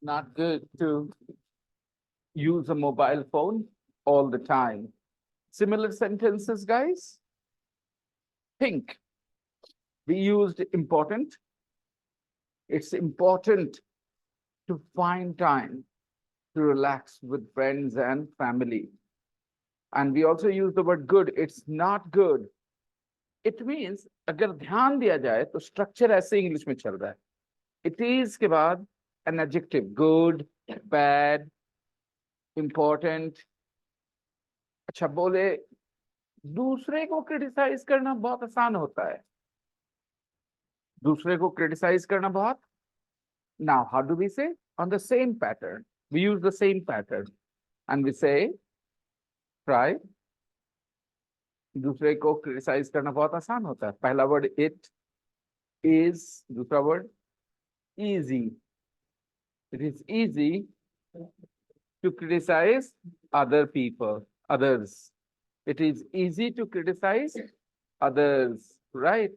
not good to use a mobile phone all the time. Similar sentences, guys. Think. We used important. It's important to find time to relax with friends and family. And we also use the word good. It's not good. It means अगर ध्यान दिया जाए तो structure ऐसे English में चल रहा है. It is के बाद an adjective, good, bad, important. अच्छा बोले दूसरे को क्रिटिसाइज करना बहुत आसान होता है. दूसरे को क्रिटिसाइज करना बहुत. Now, how do we say? On the same pattern. We use the same pattern. And we say, try. दूसरे को क्रिटिसाइज करना बहुत आसान होता है. पहला वर्ड it is, दूसरा word easy. It is easy to criticize other people, others. It is easy to criticize others, right?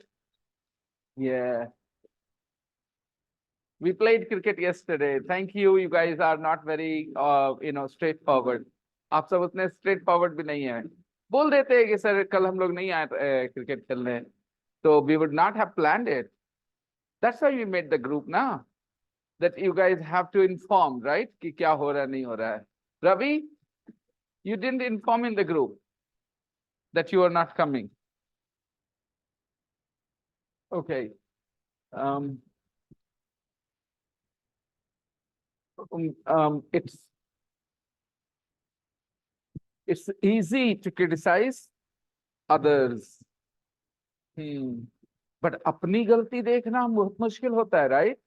Yeah. We played cricket yesterday. Thank you. You guys are not very, straightforward. आप सब उतने straightforward भी नहीं हैं. बोल देते हैं कि सर कल हम लोग नहीं आए क्रिकेट खेलने. So we would not have planned it. That's why we made the group now. That you guys have to inform, right? कि क्या हो रहा है नहीं हो रहा है. Ravi, you didn't inform in the group that you are not coming. Okay. It's easy to criticize others. But अपनी गलती देखना बहुत मुश्किल होता है, right?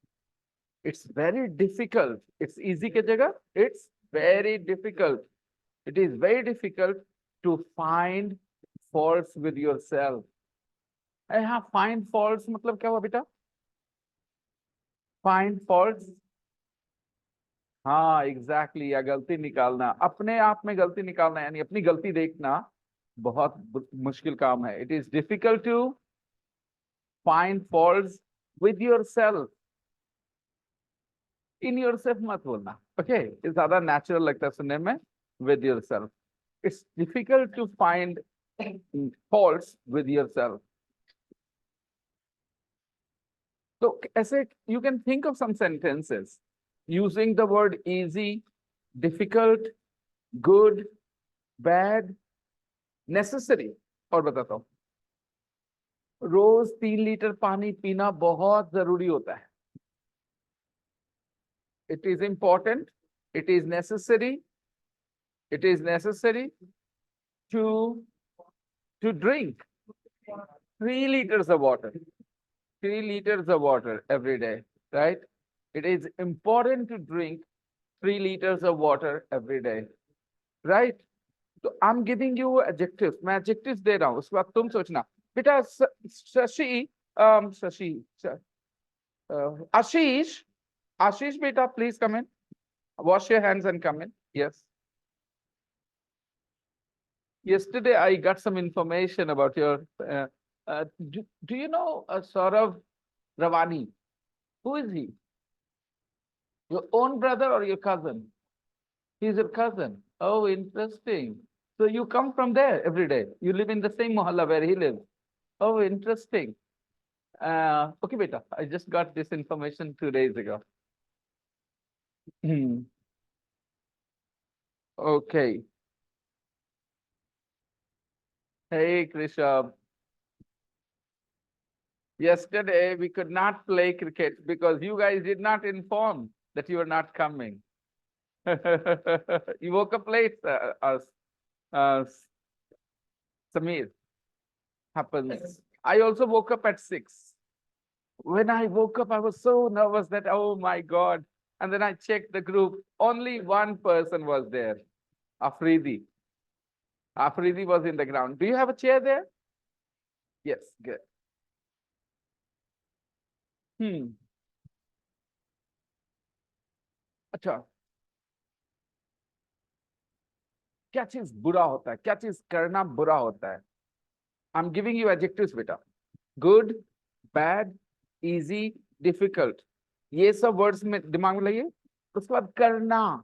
It's very difficult. It's easy के जगह, it's very difficult. It is very difficult to find faults with yourself. I have find faults मतलब क्या हुआ बेटा? Find faults. हाँ, exactly. या गलती निकालना, अपने आप में गलती निकालना यानी अपनी गलती देखना बहुत मुश्किल काम है. It is difficult to find faults with yourself. In yourself मत बोलना, okay? ये ज्यादा natural लगता है सुनने में. With yourself. It's difficult to find faults with yourself. So ऐसे you can think of some sentences using the word easy, difficult, good, bad, necessary. और बताता हूँ. रोज 3 लीटर पानी पीना बहुत जरूरी होता है. It is important. It is necessary. It is necessary to drink 3 liters of water. 3 liters of water every day, right? It is important to drink 3 liters of water every day, right? So I'm giving you adjectives. मैं adjectives दे रहा हूँ. उसके बाद तुम सोचना. बेटा Shashi, Ashish beta, please come in. Wash your hands and come in. Yes. Yesterday I got some information about your. Do you know Saurav Ravani? Who is he? Your own brother or your cousin? He's your cousin. Oh, interesting. So you come from there every day. You live in the same mohalla where he lives. Oh, interesting. Okay, beta. I just got this information 2 days ago. Okay. Hey, Krisha. Yesterday, we could not play cricket because you guys did not inform that you were not coming. You woke up late, Samir. Happens. I also woke up at 6. When I woke up, I was so nervous that, oh my God. And then I checked the group. Only one person was there, Afridi. Afridi was in the ground. Do you have a chair there? Yes, good. अच्छा, क्या चीज बुरा होता है, क्या चीज करना बुरा होता है? I'm giving you adjectives, बेटा. Good, bad, easy, difficult. ये सब words में दिमाग में लाइए. उसके बाद करना,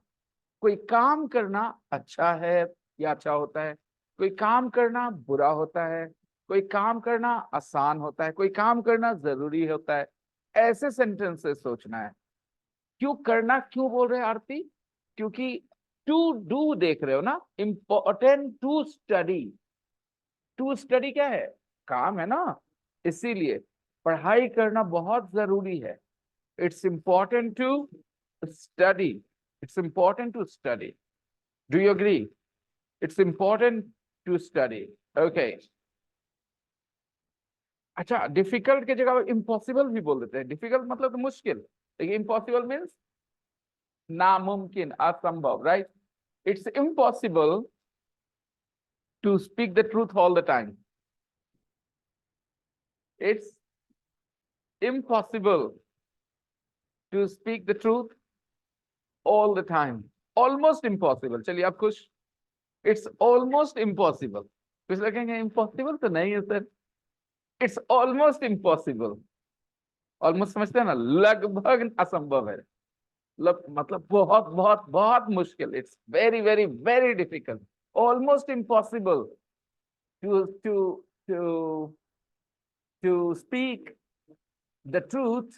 कोई काम करना अच्छा है या अच्छा होता है, कोई काम करना बुरा होता है, कोई काम करना आसान होता है, कोई काम करना जरूरी होता है। ऐसे सेंटेंसेस सोचना है। क्यों करना क्यों बोल रहे हैं आरती? क्योंकि टू डू देख रहे हो ना, important to study. To study क्या है? काम है ना, इसीलिए पढ़ाई करना बहुत जरूरी है। It's important to study, it's important to study. Do you agree? It's important to study. Okay. अच्छा, डिफिकल्ट की जगह इम्पॉसिबल भी बोल देते हैं। डिफिकल्ट मतलब तो मुश्किल, लेकिन इम्पॉसिबल मीन्स नामुमकिन, असंभव, right? It's impossible to speak the truth all the time. It's impossible to speak the truth all the time. Almost impossible. चलिए आप खुश? It's almost impossible. कुछ लगेंगे impossible तो नहीं है sir. It's almost impossible. Almost समझते हैं ना, लगभग असंभव है। मतलब बहुत बहुत बहुत मुश्किल। It's very very very difficult. Almost impossible to to to to speak the truth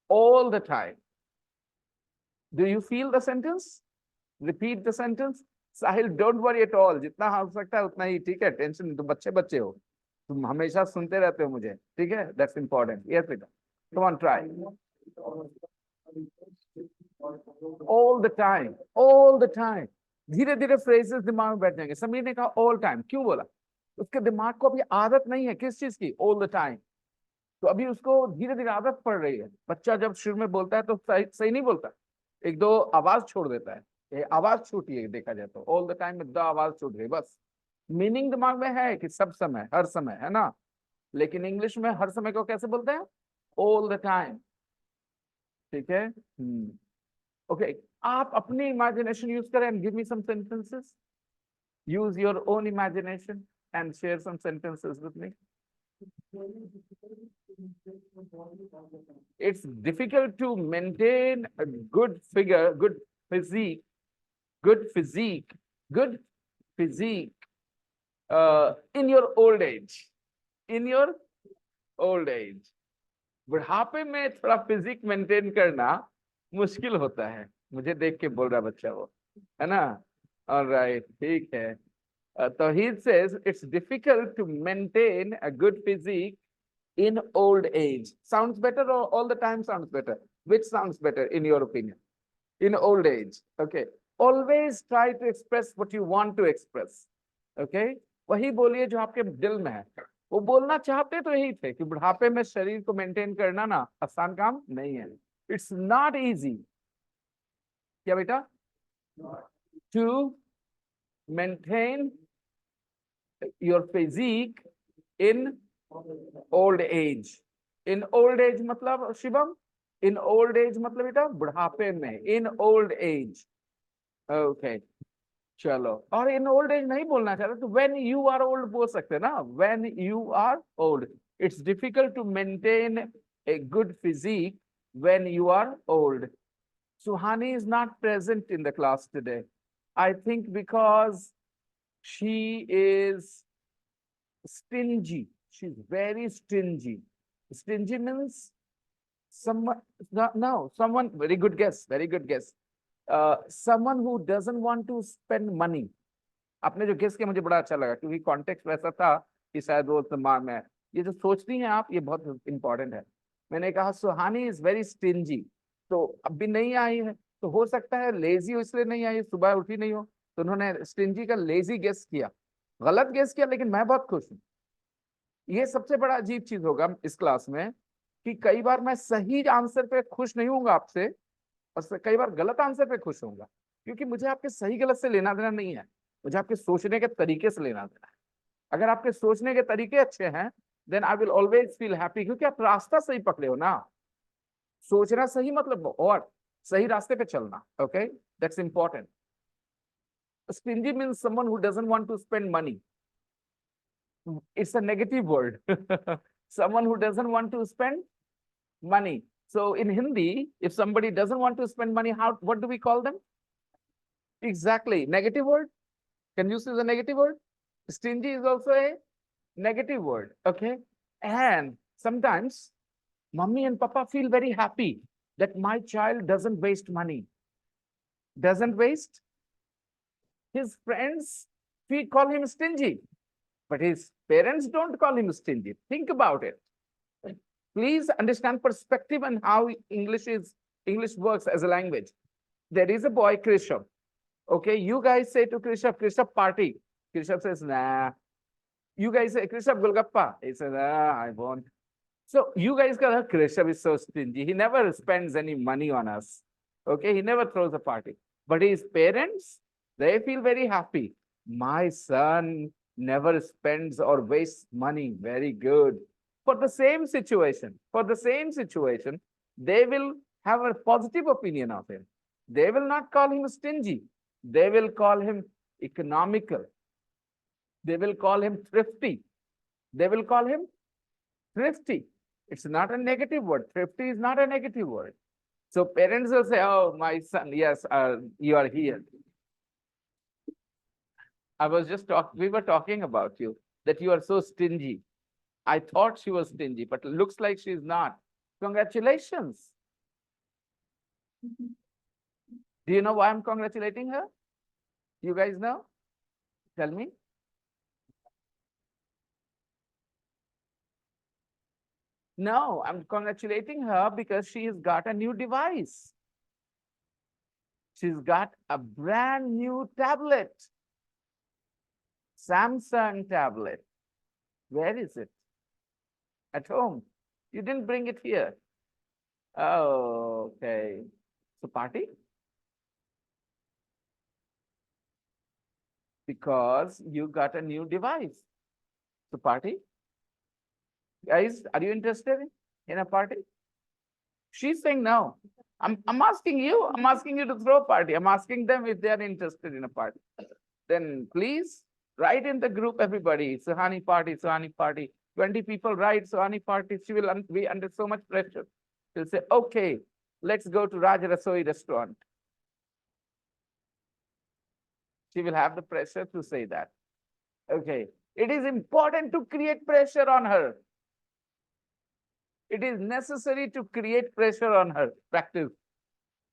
all the time. Do you feel the sentence? Repeat the sentence. Sahil, don't worry at all. जितना हो सकता है उतना ही ठीक है। टेंशन, तुम बच्चे बच्चे हो, तुम हमेशा सुनते रहते हो मुझे, ठीक है? That's important. Yes, बेटा. Come on, try. All the time, all the time. धीरे धीरे phrases दिमाग में बैठ जाएंगे। समीर ने कहा all time, क्यों बोला? उसके दिमाग को अभी आदत नहीं है किस चीज की? all the time. तो अभी उसको धीरे धीरे आदत पड़ रही है। बच्चा जब शुरू में बोलता है तो सही सही नहीं बोलता, एक दो आवाज छोड़ देता है। ये आवाज छूटी है, देखा जाए तो ऑल द टाइम में दो आवाज छूट गई बस। मीनिंग दिमाग में है कि सब समय, हर समय, है ना? लेकिन इंग्लिश में हर समय को कैसे बोलते हैं? All the time. ठीक है। ओके, आप अपनी इमेजिनेशन यूज करें and give me some sentences. Use your own imagination and share some sentences with me. It's difficult to maintain a good figure, physique, good physique, good physique in your old age. In your old age. बुढ़ापे में थोड़ा physique maintain करना मुश्किल होता है। मुझे देख के बोल रहा बच्चा वो, है ना? ऑलराइट, ठीक है। तो he says it's difficult to maintain a good physique in old age. Sounds better or all the time sounds better? Which sounds better in your opinion? In old age. Okay. Always try to express what you want to express. Okay. वही बोलिए जो आपके दिल में है। वो बोलना चाहते तो यही थे कि बुढ़ापे में शरीर को मेंटेन करना ना आसान काम नहीं है। It's not easy. क्या बेटा? To maintain your physique in old age. In old age मतलब शिवम, in old age मतलब बेटा बुढ़ापे में, in old age. Okay, चलो। और in old age नहीं बोलना चाहते तो when you are old बोल सकते ना, when you are old. It's difficult to maintain a good physique when you are old. Suhani is not present in the class today. I think because she is stingy. She's very stingy. Stingy means someone, no, someone, very good guess, very good guess. Someone who doesn't want to spend money. आपने जो guess किया मुझे बड़ा अच्छा लगा क्योंकि context वैसा था कि शायद वो दिमाग में है। ये जो सोचती हैं आप, ये बहुत इंपॉर्टेंट है। मैंने कहा सुहानी इज वेरी स्टिंजी, तो अब भी नहीं आई है, तो हो सकता है लेजी हो इसलिए नहीं आई, सुबह उठी नहीं हो, तो उन्होंने स्टिंजी का लेजी गेस किया। गलत गेस किया, लेकिन मैं बहुत खुश हूँ। ये सबसे बड़ा अजीब चीज होगा इस क्लास में कि कई बार मैं सही आंसर पे खुश नहीं होऊंगा आपसे, और कई बार गलत आंसर पे खुश होऊंगा, क्योंकि मुझे आपके सही गलत से लेना देना नहीं है, मुझे आपके सोचने के तरीके से लेना देना है। अगर आपके सोचने के तरीके अच्छे हैं then I will always feel happy, क्योंकि आप रास्ता सही पकड़े हो ना। सोचना सही मतलब और सही रास्ते पे चलना। Okay, that's important. Stingy means someone who doesn't want to spend money. It's a negative word. Someone who doesn't want to spend money. So in Hindi, if somebody doesn't want to spend money, what do we call them? Exactly. Negative word. Can you use a negative word? Stingy is also a negative word. Okay. And sometimes mummy and papa feel very happy that my child doesn't waste money. Doesn't waste. His friends, we call him stingy, but his parents don't call him stingy. Think about it. Please understand perspective and how English works as a language. There is a boy, Krishav. Okay, you guys say to Krishav, Krishav party. Krishav says, nah. You guys say, Krishav Golgappa. He says, ah, I won't. So you guys got Krishav is so stingy. He never spends any money on us. Okay, he never throws a party. But his parents, they feel very happy. My son never spends or wastes money. Very good. For the same situation, they will have a positive opinion of him. They will not call him stingy. They will call him economical. They will call him thrifty. They will call him thrifty. It's not a negative word. Thrifty is not a negative word. So parents will say, oh, my son, yes, you are here. We were talking about you, that you are so stingy. I thought she was stingy, but it looks like she's not. Congratulations. Do you know why I'm congratulating her? You guys know? Tell me. No, I'm congratulating her because she has got a new device. She's got a brand new tablet. Samsung tablet. Where is it? At home. You didn't bring it here. Oh, okay. So party? Because you got a new device. So party? Guys, are you interested in a party? She's saying no. I'm asking you. I'm asking you to throw a party. I'm asking them if they are interested in a party. Then please write in the group, everybody. Suhani party, Suhani party. 20 people write Suhani party. She will be under so much pressure. She'll say, okay, let's go to Raj Rasoi restaurant. She will have the pressure to say that. Okay. It is important to create pressure on her. It is necessary to create pressure on her. Practice.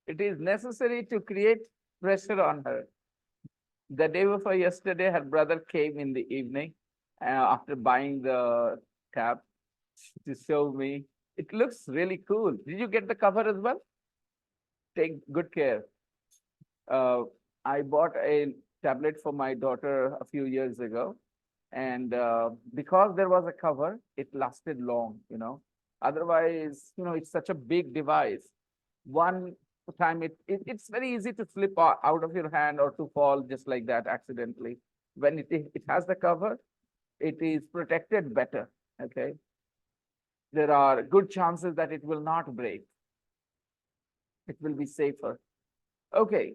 It is necessary to create pressure on her. The day before yesterday, her brother came in the evening after buying the tab to show me. It looks really cool. Did you get the cover as well? Take good care. I bought a tablet for my daughter a few years ago. And because there was a cover, it lasted long, Otherwise, it's such a big device. One time it's very easy to slip out of your hand or to fall just like that accidentally. When it has the cover, it is protected better. Okay. There are good chances that it will not break. It will be safer. Okay.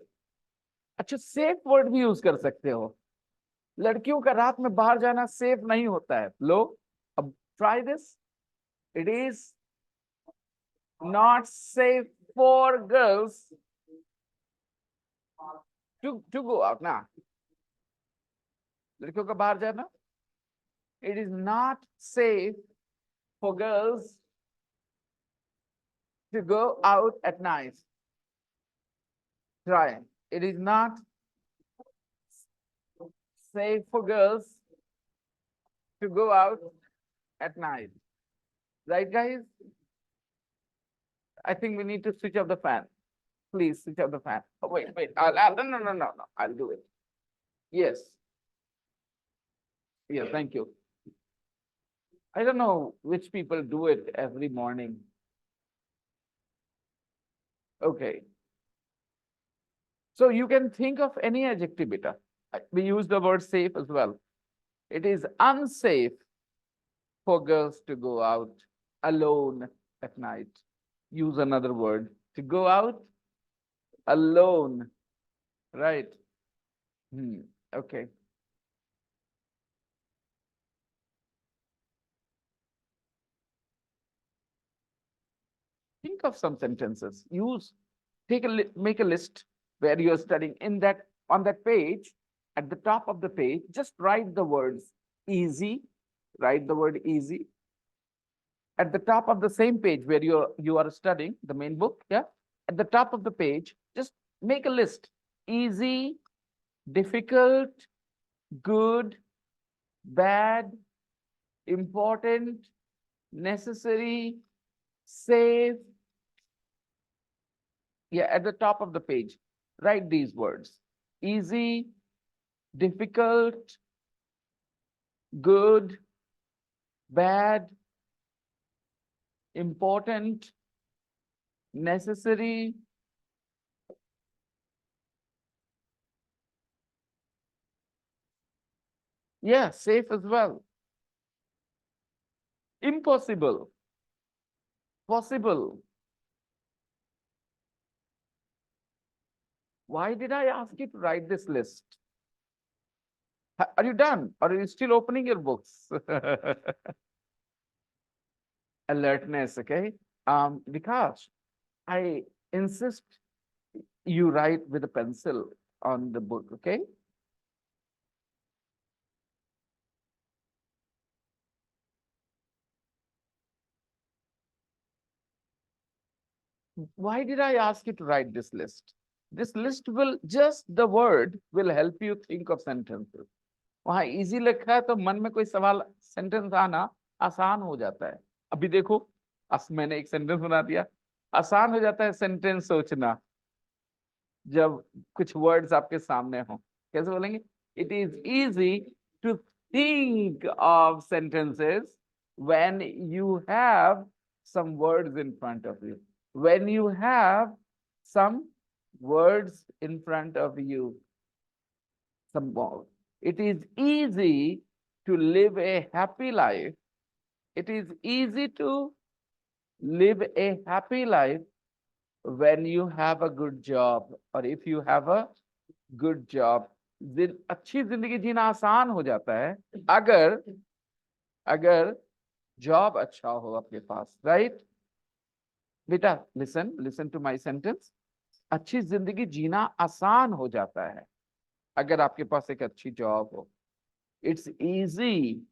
अच्छा safe word भी use कर सकते हो लड़कियों का रात में बाहर जाना सेफ नहीं होता है लो अब try this it is not safe for girls to go out now. लड़कियों का बाहर जाना. It is not safe for girls to go out at night. Try. It is not safe for girls to go out at night. Right, guys? I think we need to switch off the fan. Please switch off the fan. Oh, wait. No. I'll do it. Yes. Yeah, thank you. I don't know which people do it every morning. Okay. So you can think of any adjective, beta. We use the word safe as well. It is unsafe for girls to go out alone at night. Use another word. To go out alone. Right. Okay. Think of some sentences. Make a list where you're studying in that on that page. At the top of the page, just write the words easy. Write the word easy. At the top of the same page where you are studying the main book, yeah. At the top of the page, just make a list. Easy, difficult, good, bad, important, necessary, safe. Yeah, at the top of the page, write these words. Easy, difficult, good, bad, important, necessary. Yeah, safe as well. Impossible, possible. Why did I ask you to write this list? Are you done? Or are you still opening your books? Alertness, okay? Because I insist you write with a pencil on the book, okay? Why did I ask you to write this list? This list will just the word will help you think of sentences. वहां easy लिखा है तो मन में कोई सवाल sentence आना आसान हो जाता है. अभी देखो, मैंने एक सेंटेंस बना दिया. आसान हो जाता है सेंटेंस सोचना जब कुछ वर्ड्स आपके सामने हो. कैसे बोलेंगे? It is easy to think of sentences when you have some words in front of you. When you have some words in front of you, some more. It is easy to live a happy life. It is easy to live a happy life when you have a good job or if you have a good job. अच्छी जिंदगी जीना आसान हो जाता है अगर अगर job अच्छा हो आपके पास, राइट? बेटा लिसन टू माय सेंटेंस. अच्छी जिंदगी जीना आसान हो जाता है अगर आपके पास एक अच्छी जॉब हो. It's easy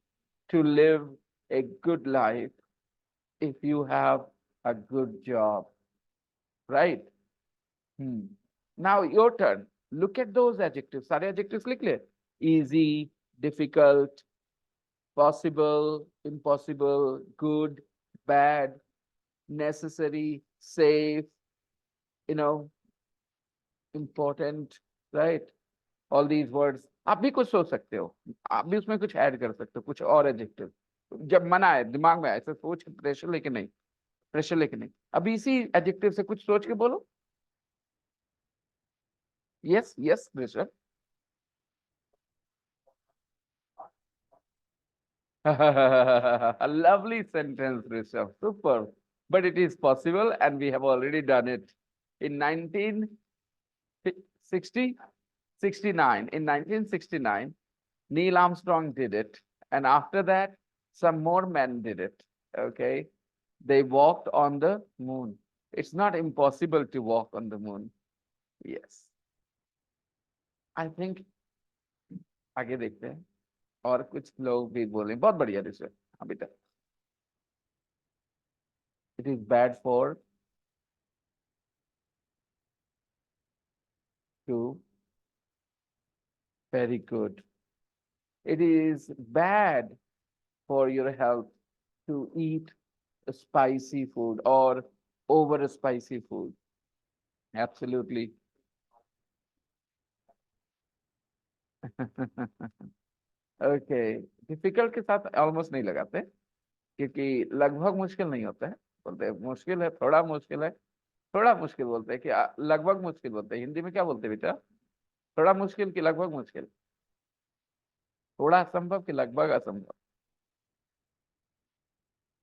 to live a good life if you have a good job, right? Now your turn. Look at those adjectives. सारे adjectives लिख ले. Easy, difficult, possible, impossible, good, bad, necessary, safe, you know, important, right? All these words. आप भी कुछ सोच सकते हो. आप भी उसमें कुछ ऐड कर सकते हो, कुछ और adjective. जब मन आए दिमाग में, ऐसे सोच प्रेशर लेके नहीं. प्रेशर लेके नहीं. अभी इसी एडजेक्टिव से कुछ सोच के बोलो. Yes yes pressure. A lovely sentence, Rishabh. Super. But it is possible, and we have already done it in 1960, 69. In 1969, Neil Armstrong did it, and after that, some more men did it. Okay, they walked on the moon. It's not impossible to walk on the moon. Yes, I think आगे देखते हैं और कुछ लोग भी बोले. बहुत बढ़िया ऋषभ. अभी तक it is bad for to very good. It is bad for your health to eat spicy food or over spicy food. Absolutely. Okay. Difficult के साथ almost नहीं लगाते क्योंकि लगभग मुश्किल नहीं होता है. बोलते हैं मुश्किल है, थोड़ा मुश्किल है, थोड़ा मुश्किल बोलते हैं कि लगभग मुश्किल बोलते हैं. हिंदी में क्या बोलते हैं बेटा? थोड़ा मुश्किल कि लगभग मुश्किल? थोड़ा असंभव कि लगभग असंभव?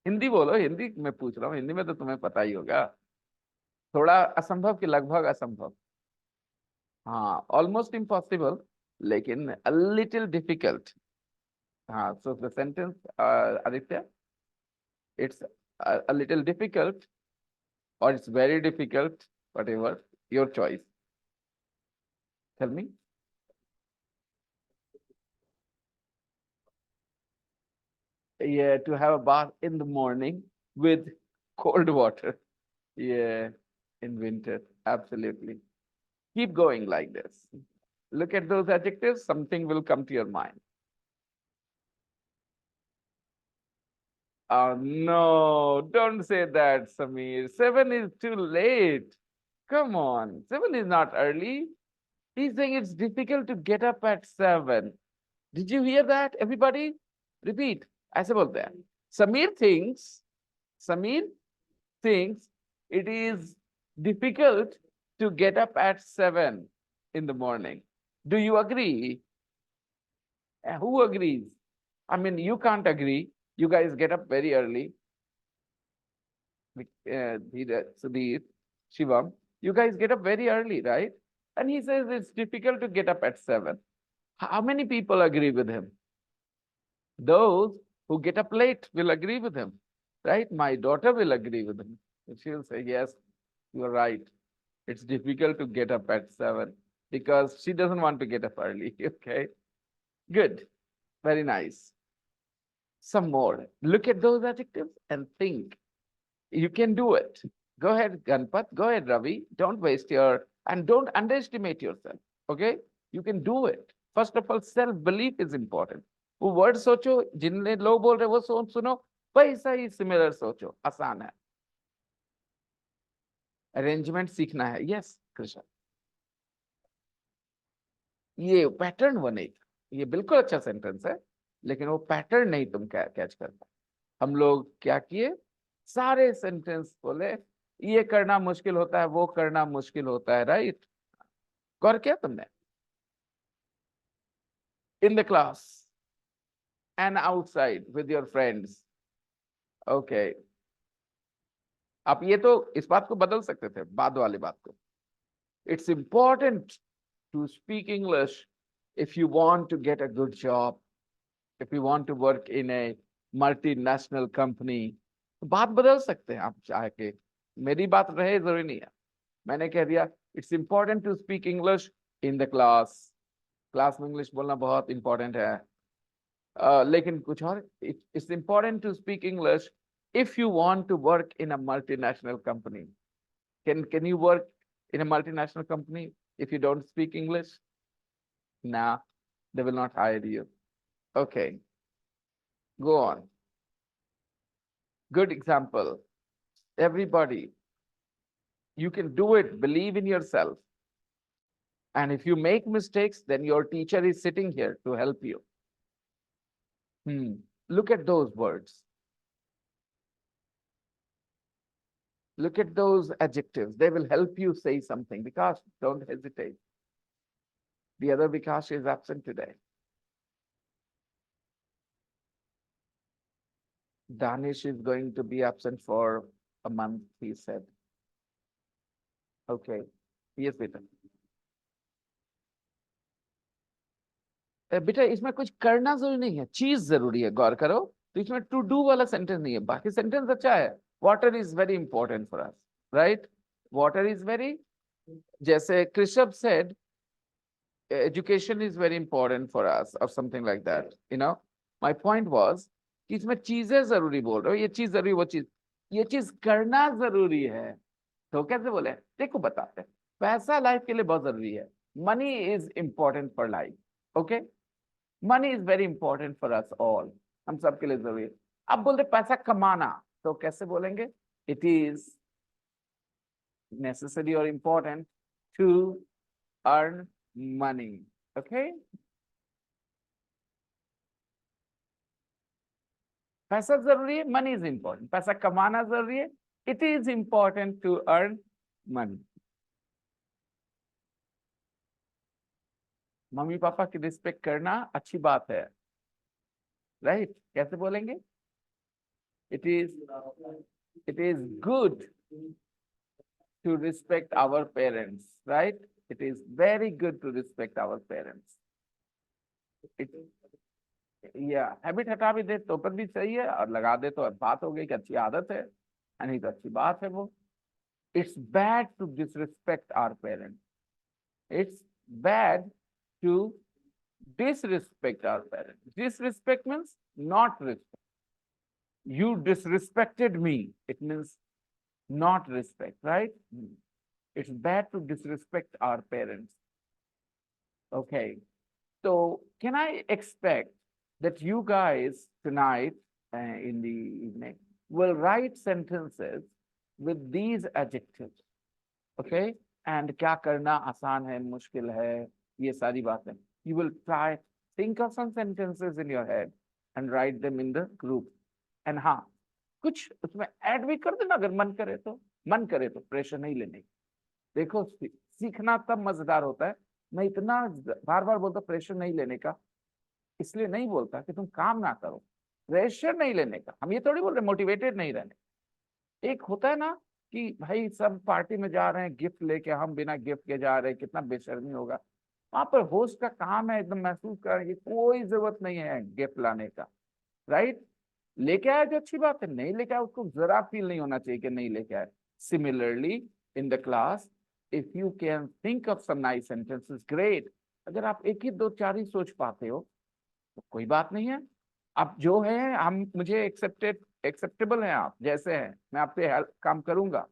हिंदी बोलो. हिंदी में पूछ रहा हूँ. हिंदी में तो तुम्हें पता ही होगा. थोड़ा असंभव कि लगभग असंभव? हाँ, ऑलमोस्ट इम्पॉसिबल लेकिन a little difficult. हाँ, so the sentence, Aditya, it's a little difficult or it's very difficult, whatever, your choice. Tell me. Yeah, to have a bath in the morning with cold water. Yeah, in winter, absolutely. Keep going like this. Look at those adjectives, something will come to your mind. Oh, no, don't say that, Samir. 7 is too late. Come on, 7 is not early. He's saying it's difficult to get up at 7. Did you hear that, everybody? Repeat. ऐसे बोलते हैं. Samir thinks it is difficult to get up at 7 in the morning. Do you agree? Who agrees? I mean, you can't agree. You guys get up very early. Sudhir, Shivam, you guys get up very early, right? And he says it's difficult to get up at 7. How many people agree with him? Those who get up late will agree with him, right? My daughter will agree with him. She'll say, yes, you're right. It's difficult to get up at 7 because she doesn't want to get up early. Okay, good, very nice. Some more. Look at those adjectives and think. You can do it. Go ahead, Ganpat. Go ahead, Ravi. Don't waste your, and don't underestimate yourself. Okay, you can do it. First of all, self-belief is important. वो word सोचो, जिनने लोग बोल रहे वो सुनो, वैसा ही similar सोचो, आसान है. अरेंजमेंट सीखना है. यस कृष्ण, ये पैटर्न बनेगा. ये बिल्कुल अच्छा सेंटेंस है, लेकिन वो पैटर्न नहीं तुम कैच करता. हम लोग क्या किए, सारे सेंटेंस बोले ये करना मुश्किल होता है, वो करना मुश्किल होता है, राइट? गौर किया तुमने? इन the class and outside with your friends. Okay, आप ये तो इस बात को बदल सकते थे, बाद वाली बात को. It's important to speak English if you want to get a good job, if you want to work in a multinational company. बात बदल सकते हैं आप चाह के. मेरी बात रहे जरूरी नहीं है. मैंने कह दिया it's important to speak English in the class. Class में इंग्लिश बोलना बहुत इंपॉर्टेंट है. लेकिन कुछ और, it's important to speak English if you want to work in a multinational company. Can you work in a multinational company if you don't speak English? Nah, they will not hire you. Okay, go on. Good example. Everybody, you can do it. Believe in yourself. And if you make mistakes, then your teacher is sitting here to help you. Look at those words. Look at those adjectives. They will help you say something. Vikas, don't hesitate. The other Vikas is absent today. Danish is going to be absent for a month, he said. Okay. Yes, beta. बेटा इसमें कुछ करना जरूरी नहीं है, चीज जरूरी है. गौर करो, तो इसमें टू डू वाला सेंटेंस नहीं है. बाकी सेंटेंस अच्छा है. Water is very important for us, right? Water is very, जैसे Krishabh said, education is very important for us or something like that. You know, my point was कि इसमें चीजें जरूरी बोल रहे हो, ये चीज जरूरी, वो चीज, ये चीज करना जरूरी है. तो कैसे बोले, देखो बताते हैं. पैसा लाइफ के लिए बहुत जरूरी है. Money is important for life. Okay, money is very important for us all. हम सबके लिए जरूरी है. अब बोलते पैसा कमाना, तो कैसे बोलेंगे? इट इज नेसेसरी और important to earn money. Okay, पैसा जरूरी है, money is important. पैसा कमाना जरूरी है, it is important to earn money. Mummy papa की रिस्पेक्ट करना अच्छी बात है, राइट? कैसे बोलेंगे? it is good to respect our parents, right? It is very good to respect our parents. Habit हटा भी दे तो पर भी सही है, और लगा दे तो बात हो गई कि अच्छी आदत है, नहीं तो अच्छी बात है वो. It's bad to disrespect our parents. It's bad to disrespect our parents. Disrespect means not respect. You disrespected me. It means not respect, right? It's bad to disrespect our parents. Okay. So can I expect that you guys tonight in the evening will write sentences with these adjectives? Okay. And क्या करना आसान है, मुश्किल है, ये सारी बातें. You will try, think of some sentences in your head and write them in the group. And हाँ, कुछ उसमें ऐड भी कर देना अगर मन करे तो प्रेशर नहीं लेने. देखो सीखना तब मजेदार होता है. मैं इतना बार बार बोलता प्रेशर नहीं लेने का, इसलिए नहीं बोलता कि तुम काम ना करो. प्रेशर नहीं लेने का, हम ये थोड़ी बोल रहे मोटिवेटेड नहीं रहने. एक होता है ना कि भाई सब पार्टी में जा रहे हैं गिफ्ट लेके, हम बिना गिफ्ट के जा रहे हैं, कितना बेशर्मी होगा. वहां पर होस्ट का काम है एकदम महसूस करने की, कोई जरूरत नहीं है गिफ्ट लाने का, राइट? लेके आया जो अच्छी बात है, नहीं लेके आया उसको जरा फील नहीं होना चाहिए कि नहीं लेके आया. Similarly in the class, if you can think of some nice sentences, great. अगर आप एक ही दो चार ही सोच पाते हो तो कोई बात नहीं है. आप जो है, हम मुझे एक्सेप्टेबल है, आप जैसे हैं, मैं आप पे काम करूंगा.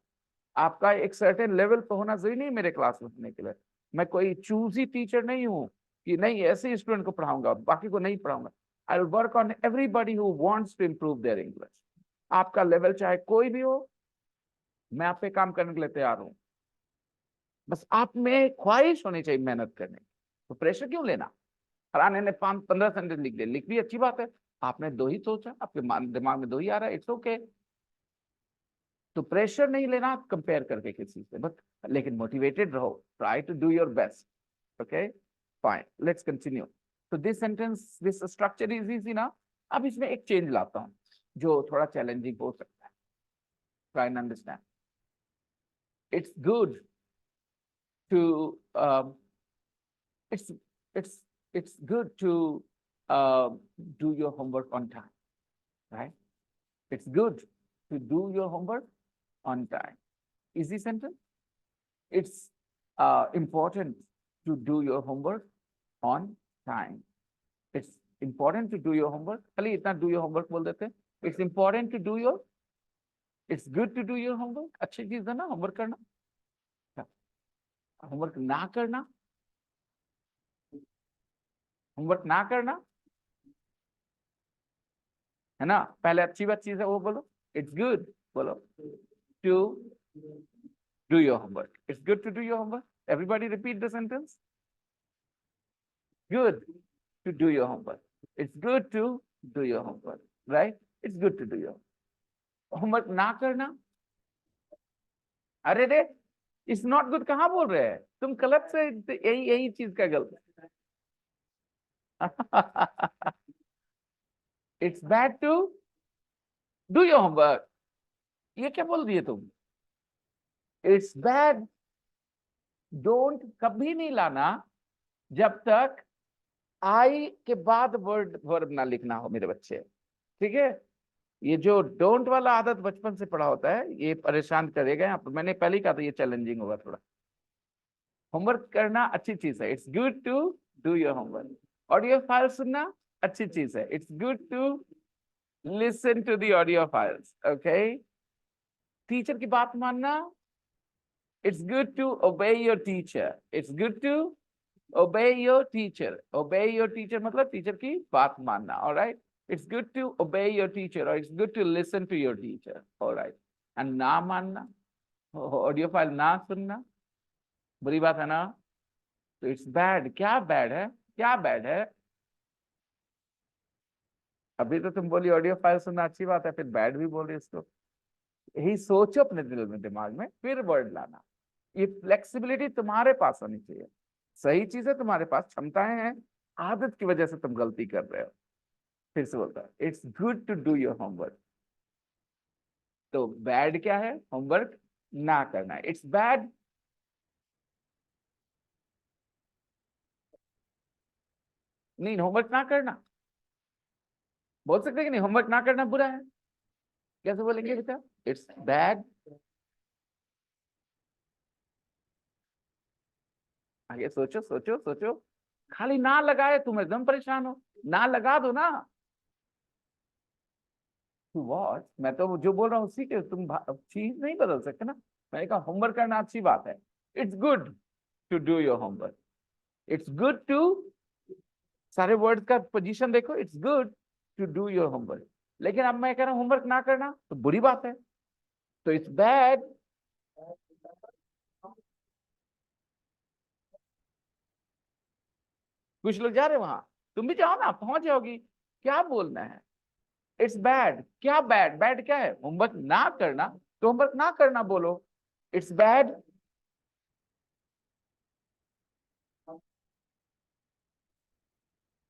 आपका एक सर्टेन लेवल पे होना जरूरी नहीं मेरे क्लास में होने के लिए. मैं कोई चूजी टीचर नहीं हूँ कि नहीं ऐसे स्टूडेंट को पढ़ाऊंगा बाकी को नहीं पढ़ाऊंगा. I will work on everybody who wants to improve their English. आपका लेवल चाहे कोई भी हो, मैं आप पे काम करने के लिए तैयार हूँ. बस आप में ख्वाहिश होनी चाहिए मेहनत करने की. तो प्रेशर क्यों लेना? फलाने ने 5-15 सेंटेंस लिख दिए, लिख भी अच्छी बात है, आपने दो ही सोचा, आपके दिमाग में दो ही आ रहा है, इट्स ओके. तो प्रेशर नहीं लेना कंपेयर करके किसी से, बट लेकिन मोटिवेटेड रहो, try to do your best. Okay fine, let's continue. तो this sentence, this structure is easy ना. अब इसमें एक चेंज लाता हूं जो थोड़ा चैलेंजिंग हो सकता है. Try and understand. It's good to it's it's good to do your homework on time, right? It's good to do your homework on time. Easy sentence. It's important to do your homework on time. It's important to do your homework. खाली इतना do your homework बोल देते हैं. It's important to do your. It's good to do your homework. अच्छी चीज है ना homework करना. होमवर्क ना करना, होमवर्क ना करना है ना. पहले अच्छी बात चीज है वो बोलो. इट्स गुड बोलो to do your homework. It's good to do your homework. Everybody repeat the sentence. Good to do your homework. It's good to do your homework, right? It's good to do your homework. ना करना, अरे रे it's not good कहाँ बोल रहे हैं तुम? गलत से यही यही चीज का गलत. It's bad to do your homework. ये क्या बोल दिए तुम? It's bad. Don't कभी नहीं लाना जब तक I के बाद वर्ब ना लिखना हो मेरे बच्चे. ठीक है? ये जो डोंट वाला आदत बचपन से पढ़ा होता है, ये परेशान करेगा. यहाँ पर मैंने पहले ही कहा था ये चैलेंजिंग होगा थोड़ा. होमवर्क करना अच्छी चीज है. It's good to do your homework. Audio file सुनना अच्छी चीज है. It's good to listen to the audio files. Okay. Teacher की बात मानना. It's good to obey your teacher. It's good to obey your teacher. Obey your teacher मतलब teacher की बात मानना. Alright. It's good to obey your teacher और it's good to listen to your teacher. Alright. And ना मानना, audio file ना सुनना बुरी बात है ना. तो इट्स बैड. क्या बैड है? क्या बैड है? अभी तो तुम बोली ऑडियो फाइल सुनना अच्छी बात है, फिर बैड भी बोल रही इसको. यही सोचो अपने दिल में दिमाग में, फिर वर्ड लाना. ये फ्लेक्सिबिलिटी तुम्हारे पास होनी चाहिए. सही चीज है, तुम्हारे पास क्षमताएं हैं, आदत की वजह से तुम गलती कर रहे हो. फिर से बोलता है it's good to do your homework. तो बैड क्या है? होमवर्क ना करना. It's bad. नहीं, होमवर्क ना करना बोल सकते कि नहीं? होमवर्क ना करना बुरा है, कैसे बोलेंगे बेटा? इट्स बैड आगे सोचो सोचो सोचो, खाली ना लगाए तुम एकदम परेशान हो, ना लगा दो ना। वॉट, मैं तो जो बोल रहा हूँ उसी के, तुम चीज नहीं बदल सकते ना। मैंने कहा होमवर्क करना अच्छी बात है, it's good to do your homework, it's good to, सारे वर्ड का पोजीशन देखो, it's good to do your homework. लेकिन अब मैं कह रहा हूँ होमवर्क ना करना तो बुरी बात है, तो इट्स बैड। कुछ लोग जा रहे वहां, तुम भी जाओ ना, पहुंच जाओगी। क्या बोलना है? इट्स बैड, क्या बैड, बैड क्या है? होमवर्क ना करना, तो होमवर्क ना करना बोलो, it's bad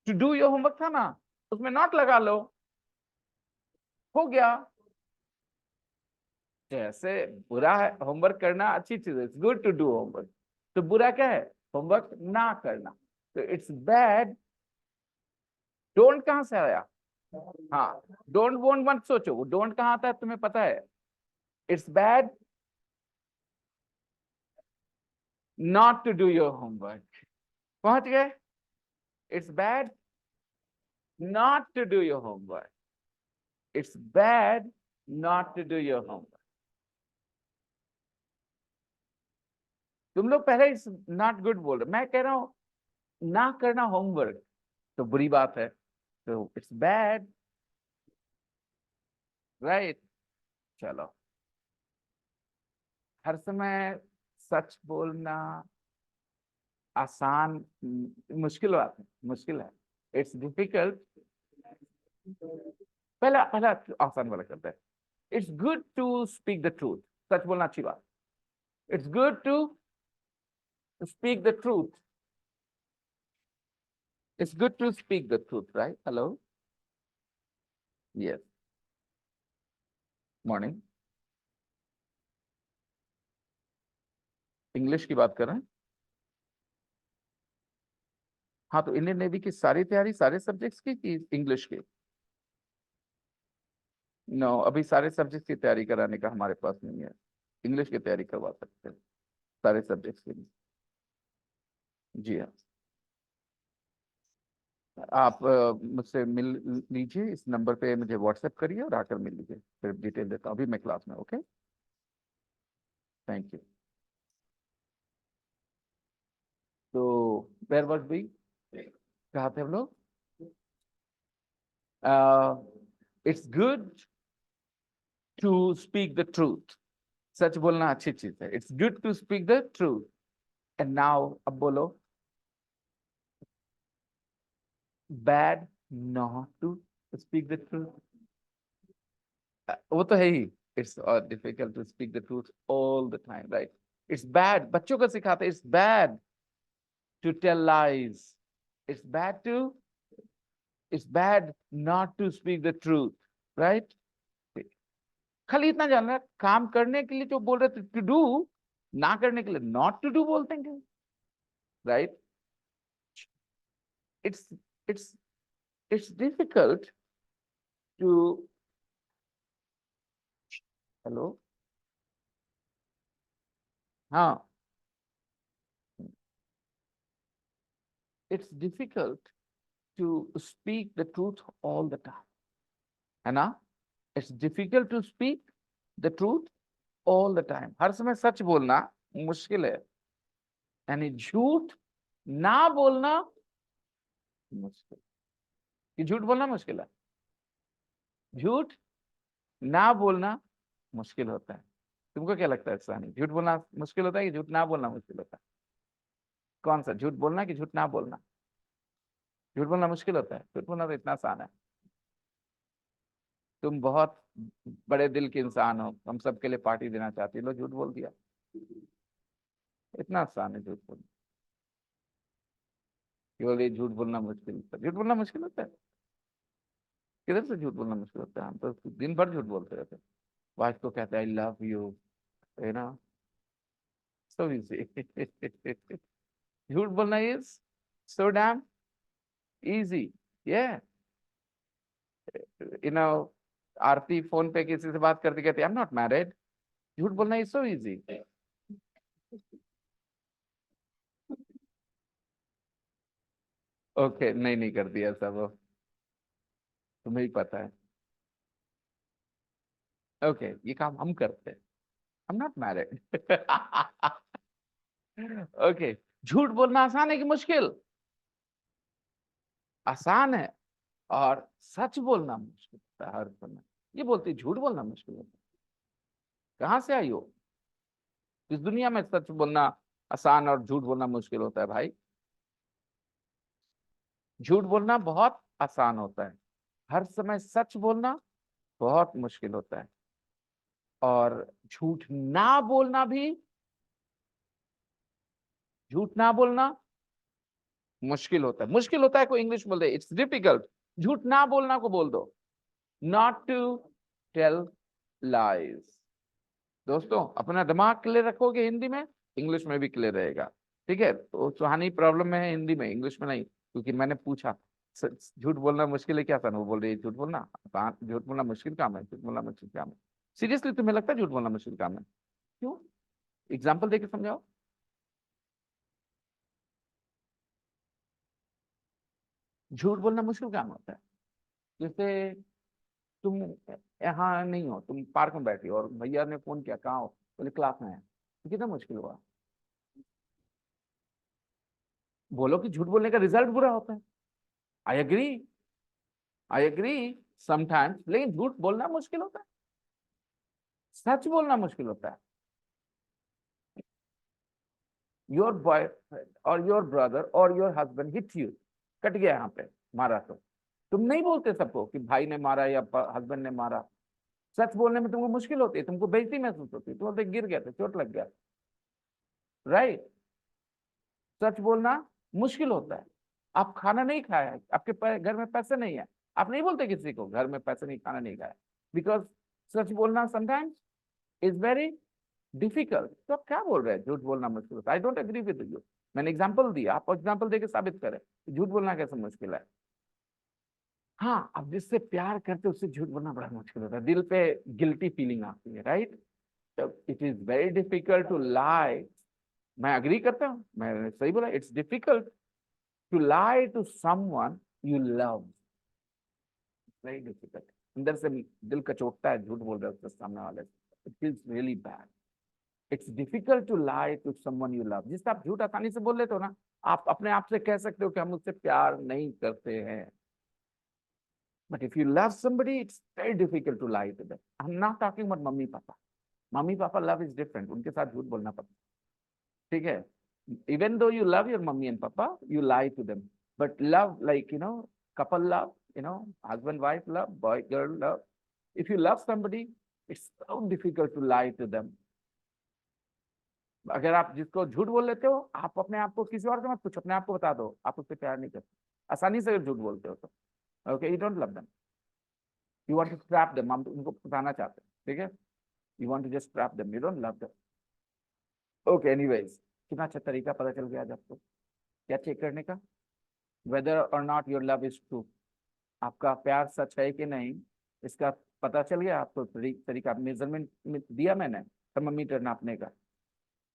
to do your homework था ना, उसमें नॉट लगा लो, हो गया। जैसे बुरा है होमवर्क करना, अच्छी चीज है, it's good to do homework, तो बुरा क्या है? होमवर्क ना करना, तो इट्स बैड। डोंट कहां से आया? हाँ, डोंट वोंट मत सोचो, वो डोंट कहां आता है तुम्हें पता है? It's bad not to do your homework, पहुंच गए? It's bad not to do your homework, it's bad not to do your homework. तुम लोग पहले इट्स नॉट गुड बोल रहे, मैं कह रहा हूं ना करना होमवर्क तो बुरी बात है, तो इट्स बैड, राइट? चलो, हर समय सच बोलना आसान, मुश्किल बात है, मुश्किल है, इट्स डिफिकल्ट। पहला पहला आसान वाला करते हैं। It's good to speak the truth, सच बोलना अच्छी बात, it's good to speak the truth, it's good to speak the truth, right? Hello, yes, morning. English की बात कर रहे हैं। हाँ, तो इंडियन नेवी की सारी तैयारी सारे सब्जेक्ट्स की इंग्लिश की? नो, अभी सारे सब्जेक्ट्स की तैयारी कराने का हमारे पास नहीं है, इंग्लिश की तैयारी करवा सकते हैं सारे सब्जेक्ट्स की। जी हाँ, आप मुझसे मिल लीजिए, इस नंबर पे मुझे व्हाट्सएप करिए और आकर मिल लीजिए, फिर डिटेल देता हूँ, अभी मैं क्लास में। Okay, thank you. तो वेयर वाज वी, कहाँ थे हम लोग? It's good to speak the truth, सच बोलना अच्छी चीज है, it's good to speak the truth. And now अब बोलो, bad not to speak the truth, वो तो है ही। It's difficult to speak the truth all the time, right? It's bad, बच्चों को सिखाते, it's bad to tell lies, it's bad to, it's bad not to speak the truth, right? खाली इतना जानना है, काम करने के लिए जो बोल रहे थे टू डू, ना करने के लिए नॉट टू डू बोलते हैं, right? It's it's it's difficult to, hello, हाँ, it's difficult to speak the truth all the time, है ना? It's difficult to speak the truth all the time, हर समय सच बोलना मुश्किल है, यानी झूठ ना बोलना मुश्किल। कि झूठ बोलना मुश्किल है? झूठ ना बोलना मुश्किल होता है। तुमको क्या लगता है सानी, झूठ बोलना मुश्किल होता है कि झूठ ना बोलना मुश्किल होता है? कौन सा, झूठ बोलना कि झूठ ना बोलना? झूठ बोलना मुश्किल होता है, झूठ बोलना तो इतना आसान है। तुम बहुत बड़े दिल के इंसान हो, हम सबके लिए पार्टी देना चाहती हो, लो झूठ बोल दिया, इतना आसान है झूठ बोलना। केवल ये झूठ बोलना मुश्किल होता है, झूठ बोलना मुश्किल होता है? किधर से झूठ बोलना मुश्किल होता है? हम तो दिन भर झूठ बोलते रहते हैं, वाइफ को कहते हैं आई लव यू, है ना, सो इजी। झूठ बोलना इज सो डैम इजी, ये, यू नो, आरती फोन पे किसी से बात करते कहते आई एम नॉट मैरिड, झूठ बोलना इज सो इजी। ओके, नहीं नहीं कर दिया सब, वो तुम्हें ही पता है। ओके, ये काम हम करते हैं। I am not married. Okay, झूठ बोलना आसान है कि मुश्किल? आसान है। और सच बोलना मुश्किल होता है हर समय। ये बोलती है झूठ बोलना मुश्किल होता है। कहाँ से आई हो? इस दुनिया में सच बोलना आसान और झूठ बोलना मुश्किल होता है भाई। झूठ बोलना बहुत आसान होता है, हर समय सच बोलना बहुत मुश्किल होता है। और झूठ ना बोलना भी, झूठ ना बोलना मुश्किल होता है। मुश्किल होता है, कोई इंग्लिश बोल दे इट्स डिफिकल्ट। झूठ ना बोलना को बोल दो, नॉट टू टेल लाइज। दोस्तों, अपना दिमाग क्लियर रखोगे हिंदी में, इंग्लिश में भी क्लियर रहेगा। ठीक है, तो सुहानी प्रॉब्लम में है हिंदी में, इंग्लिश में नहीं, क्योंकि मैंने पूछा झूठ बोलना मुश्किल है क्या था, वो बोल रही है झूठ बोलना आसान, झूठ बोलना मुश्किल काम है, झूठ बोलना मुश्किल काम है। सीरियसली तुम्हें लगता है झूठ बोलना मुश्किल काम है? क्यों? एग्जाम्पल देके समझाओ। झूठ बोलना मुश्किल काम होता है। जैसे तुम यहाँ नहीं हो, तुम पार्क में बैठी हो और भैया ने फोन किया, कहाँ हो? बोले क्लास में है, तो कितना मुश्किल हुआ? बोलो कि झूठ बोलने का रिजल्ट बुरा होता है। I agree, I agree sometimes, लेकिन झूठ बोलना मुश्किल होता है, सच बोलना मुश्किल होता है। योर बॉयफ्रेंड और योर ब्रदर और your husband hit you, cut गया यहाँ पे, मारा तो तुम नहीं बोलते सबको कि भाई ने मारा या हस्बैंड ने मारा। सच बोलने में तुमको मुश्किल होती है, तुमको बेइज्जती महसूस होती है, तुम बोलते गिर गया था, चोट लग गया। राइट। सच बोलना मुश्किल होता है। आप खाना नहीं खाया है, आपके घर में पैसे नहीं है, आप नहीं बोलते किसी को घर में पैसे नहीं, खाना नहीं खाया, बिकॉज सच बोलना समटाइम्स इज वेरी डिफिकल्ट। तो आप क्या बोल रहे हैं झूठ बोलना मुश्किल होता है? I don't agree with you. मैंने एग्जांपल दिया, आप एग्जांपल देके साबित करें झूठ बोलना कैसे मुश्किल है। हाँ, अब जिससे प्यार करते उससे झूठ बोलना बड़ा मुश्किल होता है, दिल पे गिल्टी फीलिंग आती है, right? It is very difficult to lie. मैं अग्री करता हूँ, मैंने सही बोला, it's difficult to lie to someone you love. Very difficult. अंदर से दिल कचोटता है, झूठ बोल रहे हो उसके सामने वाले से, it feels really bad. It's difficult to lie to someone you love. जिससे आप झूठ आसानी से बोल लेते हो ना, आप अपने आप से कह सकते हो कि हम उससे प्यार नहीं करते हैं। But if you love somebody, it's very difficult to lie to them. I'm not talking about mummy papa. Mummy papa love is different, उनके साथ झूठ बोलना पड़ता है, ठीक है? Even though you love your mummy and papa, you lie to them. But love, like, couple love, husband wife love, boy girl love, if you love somebody, it's so difficult to lie to them. अगर आप जिसको झूठ बोल लेते हो, आप अपने आप को किसी और से मत पूछो, अपने आप को बता दो आप उससे प्यार नहीं करते, आसानी से अगर झूठ बोलते हो तो okay, you don't love them, you want to trap them, हम उनको फंसाना चाहते हैं, ठीक है? You want to just trap them, you don't love them. Okay, anyways, कितना अच्छा तरीका पता चल गया आज आपको क्या चेक करने का, वेदर और not your love is true. आपका प्यार सच है कि नहीं, इसका पता चल गया आपको। तरीका मेजरमेंट दिया मैंने, थर्मामीटर नापने का,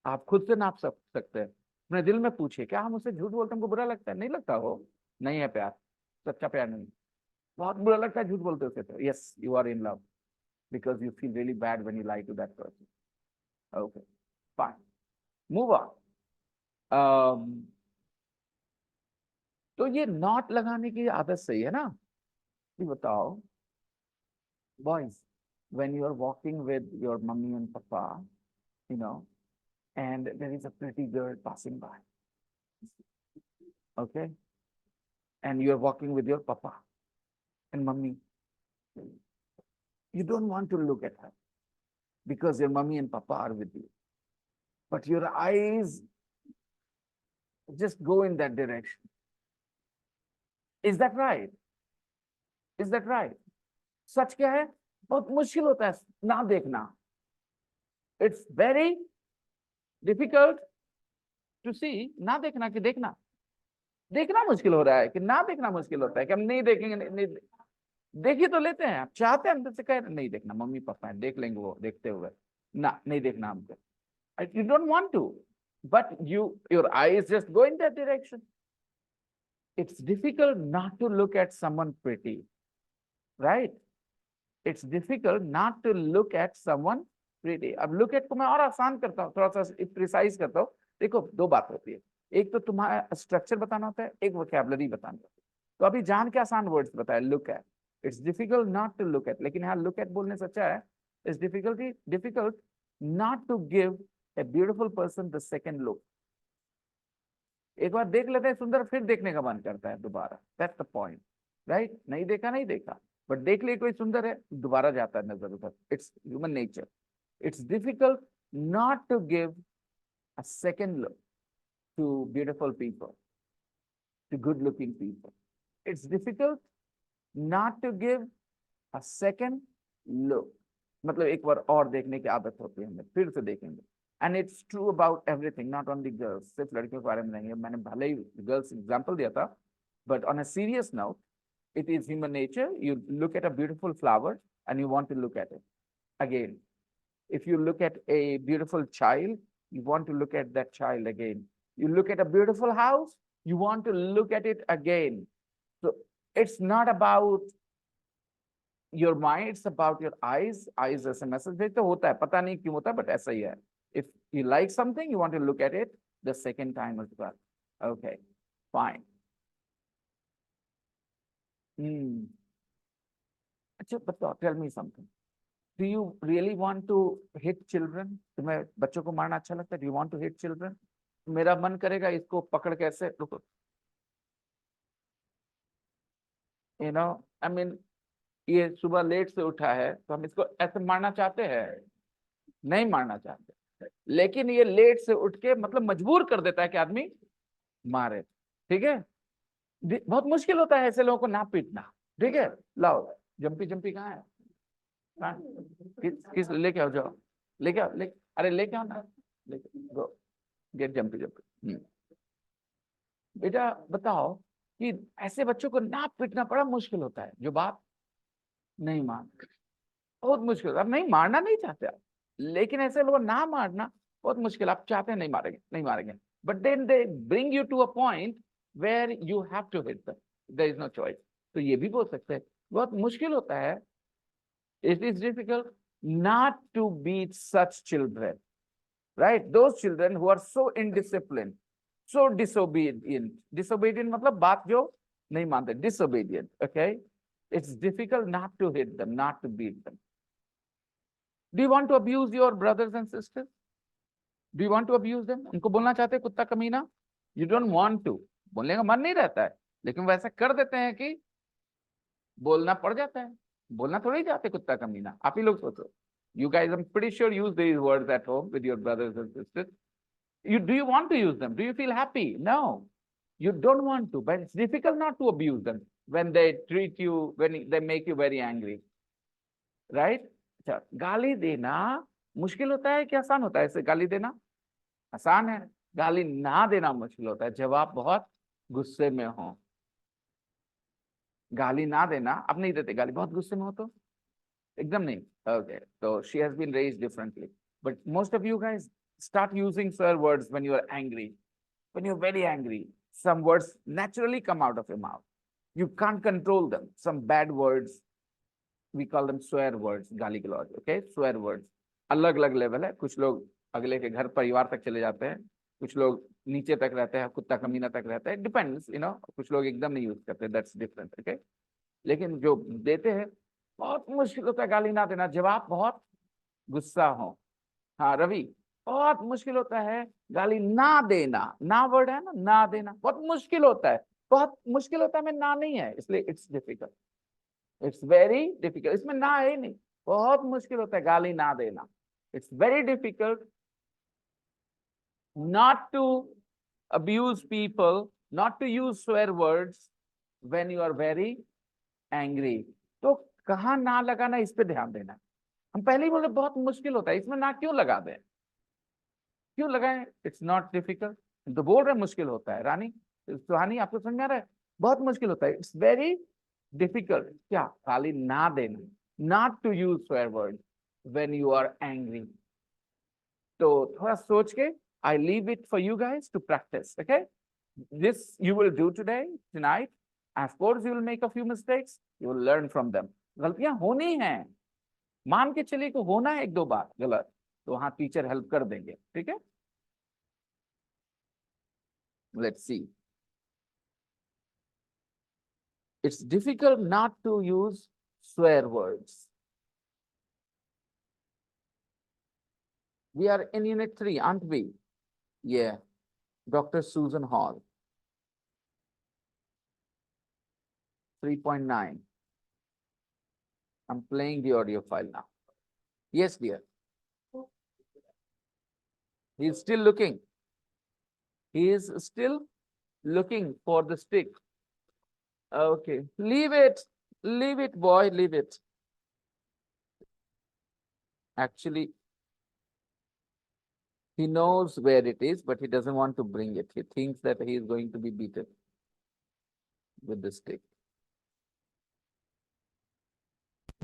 आप खुद से नाप सकते हैं। अपने दिल में पूछिए, क्या हम उससे झूठ बोलते हमको बुरा लगता है? नहीं लगता हो, नहीं है प्यार, सच्चा प्यार नहीं। बहुत बुरा लगता है झूठ बोलते होते तो yes, you are in love, because you feel really bad when you lie to that person. Okay, fine, move on. तो ये नॉट लगाने की आदत सही है ना? ये बताओ boys, when you are walking with your mummy and papa, you know and there is a pretty girl passing by, okay, and you are walking with your papa and mummy, you don't want to look at her because your mummy and papa are with you, but your eyes just go in that direction. Is that right? Is that right? सच क्या है? बहुत मुश्किल होता है ना देखना। It's very difficult to सी, ना देखना कि देखना। देखना मुश्किल हो रहा है कि ना देखना मुश्किल होता है कि हम नहीं देखेंगे, नहीं देख ही तो लेते हैं। आप चाहते हैं अंदर से कह नहीं देखना, मम्मी पापा है देख लेंगे वो देखते हुए, ना नहीं देखना हमको। You don't want to, but your eyes just go in that direction. It's difficult not to look at someone pretty, right? It's difficult not to look at someone pretty. अब look at को मैं और आसान करता हूँ, थोड़ा सा precise करता हूँ. देखो, दो बात होती है. एक तो तुम्हारा स्ट्रक्चर बताना होता है, एक वोकैबुलरी बताना होता है. तो अभी जान के आसान वर्ड्स बताया, look at. It's difficult not to look at, लेकिन यहाँ लुक एट बोलने से अच्छा है. It's difficult not to give a beautiful person the second look. एक बार देख लेते हैं सुंदर, फिर देखने का मन करता है दोबारा. That's the point, right? नहीं देखा नहीं देखा, बट देख लिए कोई सुंदर है, दोबारा जाता है नजर उधर. It's human nature. It's difficult not to give a second look to beautiful people, to good looking people. It's difficult not to give a second look. मतलब एक बार और देखने की आदत होती है हमें, फिर से देखेंगे. And it's true about everything, not only girls. सिर्फ लड़कियों के बारे में नहीं है. मैंने भले ही गर्ल्स एग्जाम्पल दिया था, but on a serious note, it is human nature. You look at a beautiful flower and you want to look at it again. If you look at a beautiful child, you want to look at that child again. You look at a beautiful house, you want to look at it again. So it's not about your mind, it's about your eyes. Eyes as a message भेजते होता है, पता नहीं क्यों होता है, but ऐसा ही है. If you like something, you want to look at it the second time as well. Okay, fine. अच्छा बताओ, tell me something. Do you really want to hit children? तुम्हें बच्चों को मारना अच्छा लगता है? Do you want to hit children? मेरा मन करेगा इसको पकड़ के ऐसे, रुको. You know, I mean, ये सुबह लेट से उठा है, तो हम इसको ऐसे मारना चाहते हैं? नहीं मारना चाहते. लेकिन ये लेट से उठ के मतलब मजबूर कर देता है कि आदमी मारे. ठीक है? बहुत मुश्किल होता है ऐसे लोगों को ना पीटना. ठीक है, लाओ जंपी. जंपी कहाँ है? किस लेके आओ, जाओ लेके आओ. अरे लेके आओ ना, गो गेट जंपी. जंपी बेटा बताओ कि ऐसे बच्चों को ना पीटना बड़ा मुश्किल होता है, जो बात नहीं मानते. बहुत मुश्किल. अब नहीं मारना नहीं चाहते आप, लेकिन ऐसे लोगों ना मारना बहुत मुश्किल. आप चाहते हैं नहीं मारेंगे, नहीं मारेंगे, but then they bring you to a point where you have to hit them. There is no choice. तो ये भी बोल सकते हैं बहुत मुश्किल होता है. It is difficult not to beat such children, right? Those children who are so indiscipline, so disobedient. Disobedient मतलब बात जो नहीं मानते, disobedient. Okay, it's difficult not to hit them, not to beat them. Do you want to abuse your brothers and sisters? Do you want to abuse them? उनको बोलना चाहते हैं कुत्ता कमीना? You don't want to. बोलने का मन नहीं रहता है, लेकिन वैसा कर देते हैं कि बोलना पड़ जाता है. बोलना थोड़ी जाते कुत्ता कमीना. आप ही लोग सोचो. You guys, I'm pretty sure, use these words at home with your brothers and sisters. Do you want to use them? Do you feel happy? No, you don't want to, but it's difficult not to abuse them when they treat you, when they make you very angry, right? अच्छा, गाली देना मुश्किल होता है कि आसान होता है? ऐसे गाली देना आसान है. गाली ना देना मुश्किल होता है जब आप बहुत गुस्से में हो. गाली ना देना, आप नहीं देते गाली, बहुत गुस्से में हो तो एकदम नहीं. Okay, so she has been raised differently, but most of you guys start using swear words when you are angry. When you're very angry, some words naturally come out of your mouth. You can't control them. Some bad words, we call them swear words, गाली गलौज. Okay, swear words. अलग अलग level है. कुछ लोग अगले के घर परिवार तक चले जाते हैं, कुछ लोग नीचे तक रहते हैं, कुत्ता कमीना तक रहता है. Depends, you know. कुछ लोग एकदम नहीं यूज करते, दैट्स डिफरेंट. ओके, लेकिन जो देते हैं बहुत मुश्किल होता है गाली ना देना जब आप बहुत गुस्सा हो. हाँ रवि, बहुत मुश्किल होता है गाली ना देना. ना वर्ड है ना देना बहुत मुश्किल होता है. बहुत मुश्किल होता है में ना नहीं है, इसलिए it's difficult. It's very difficult. इसमें ना है नहीं, बहुत मुश्किल होता है गाली ना देना. It's very difficult not to abuse people, not to use swear words when you are very angry. तो कहाँ ना लगाना, इस पे ध्यान देना. हम पहले ही बोले बहुत मुश्किल होता है, इसमें ना क्यों लगा दें, क्यों लगाएं? It's not difficult. तो बोल रहे मुश्किल होता है. रानी सुहानी, आपको समझ में आ रहा है? बहुत मुश्किल होता है. It's very difficult. क्या? गाली ना देना, not to use swear word when you are angry. तो थोड़ा सोच के I leave it for you guys to practice. Okay, This you will do today, tonight. Of course, you will make a few mistakes. You will learn from them. गलतियां होनी हैं, मान के चलिए कि होना है एक दो बार गलत, तो वहां टीचर हेल्प कर देंगे, ठीक है? Let's see. It's difficult not to use swear words. We are in Unit 3, aren't we? Yeah. Dr. Susan Hall. 3.9. I'm playing the audio file now. Yes, dear. He's still looking. He is still looking for the stick. Okay. Leave it. Leave it, boy. Leave it. Actually, he knows where it is, but he doesn't want to bring it. He thinks that he is going to be beaten with the stick.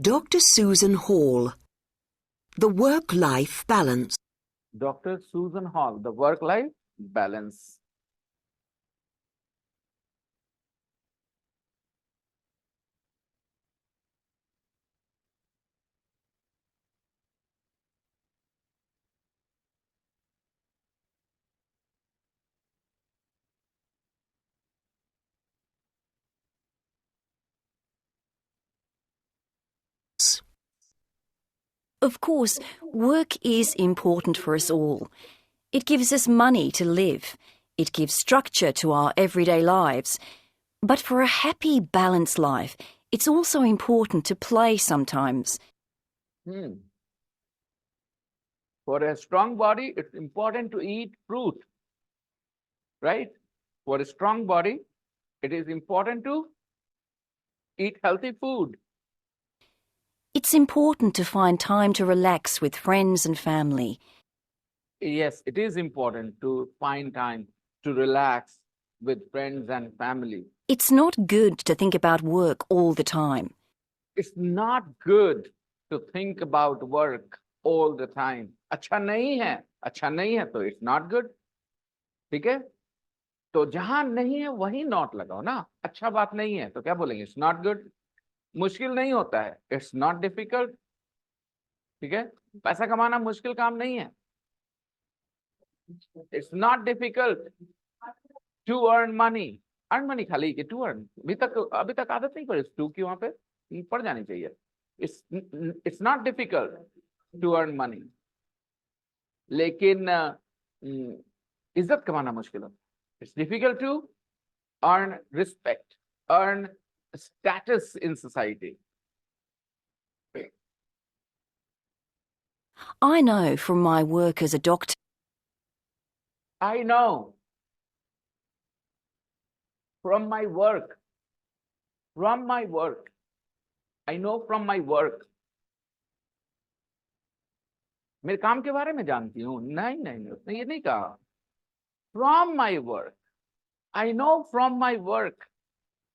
Dr. Susan Hall. The work-life balance. Dr. Susan Hall, the work-life balance. Of course, work is important for us all. It gives us money to live. It gives structure to our everyday lives. But for a happy, balanced life, it's also important to play sometimes. For a strong body, it's important to eat fruit, right? For a strong body, it is important to eat healthy food. It's important to find time to relax with friends and family. Yes, it is important to find time to relax with friends and family. It's not good to think about work all the time. It's not good to think about work all the time. अच्छा नहीं है तो it's not good. ठीक है? तो जहां नहीं है वही नॉट लगाओ ना. अच्छा बात नहीं है तो क्या बोलेंगे? It's not good. मुश्किल नहीं होता है. It's not difficult. ठीक है? पैसा कमाना मुश्किल काम नहीं है. It's not difficult to earn money. Earn money खाली कि to earn. अभी तक आदत नहीं पड़ी to की वहां पे पड़ जानी चाहिए. It's not difficult to earn money. लेकिन इज्जत कमाना मुश्किल है. It's difficult to earn respect, earn status in society. I know from my work as a doctor. I know from my work. I know from my work. मेरे काम के बारे में जानती हूँ. नहीं उसने ये नहीं कहा. From my work. I know from my work.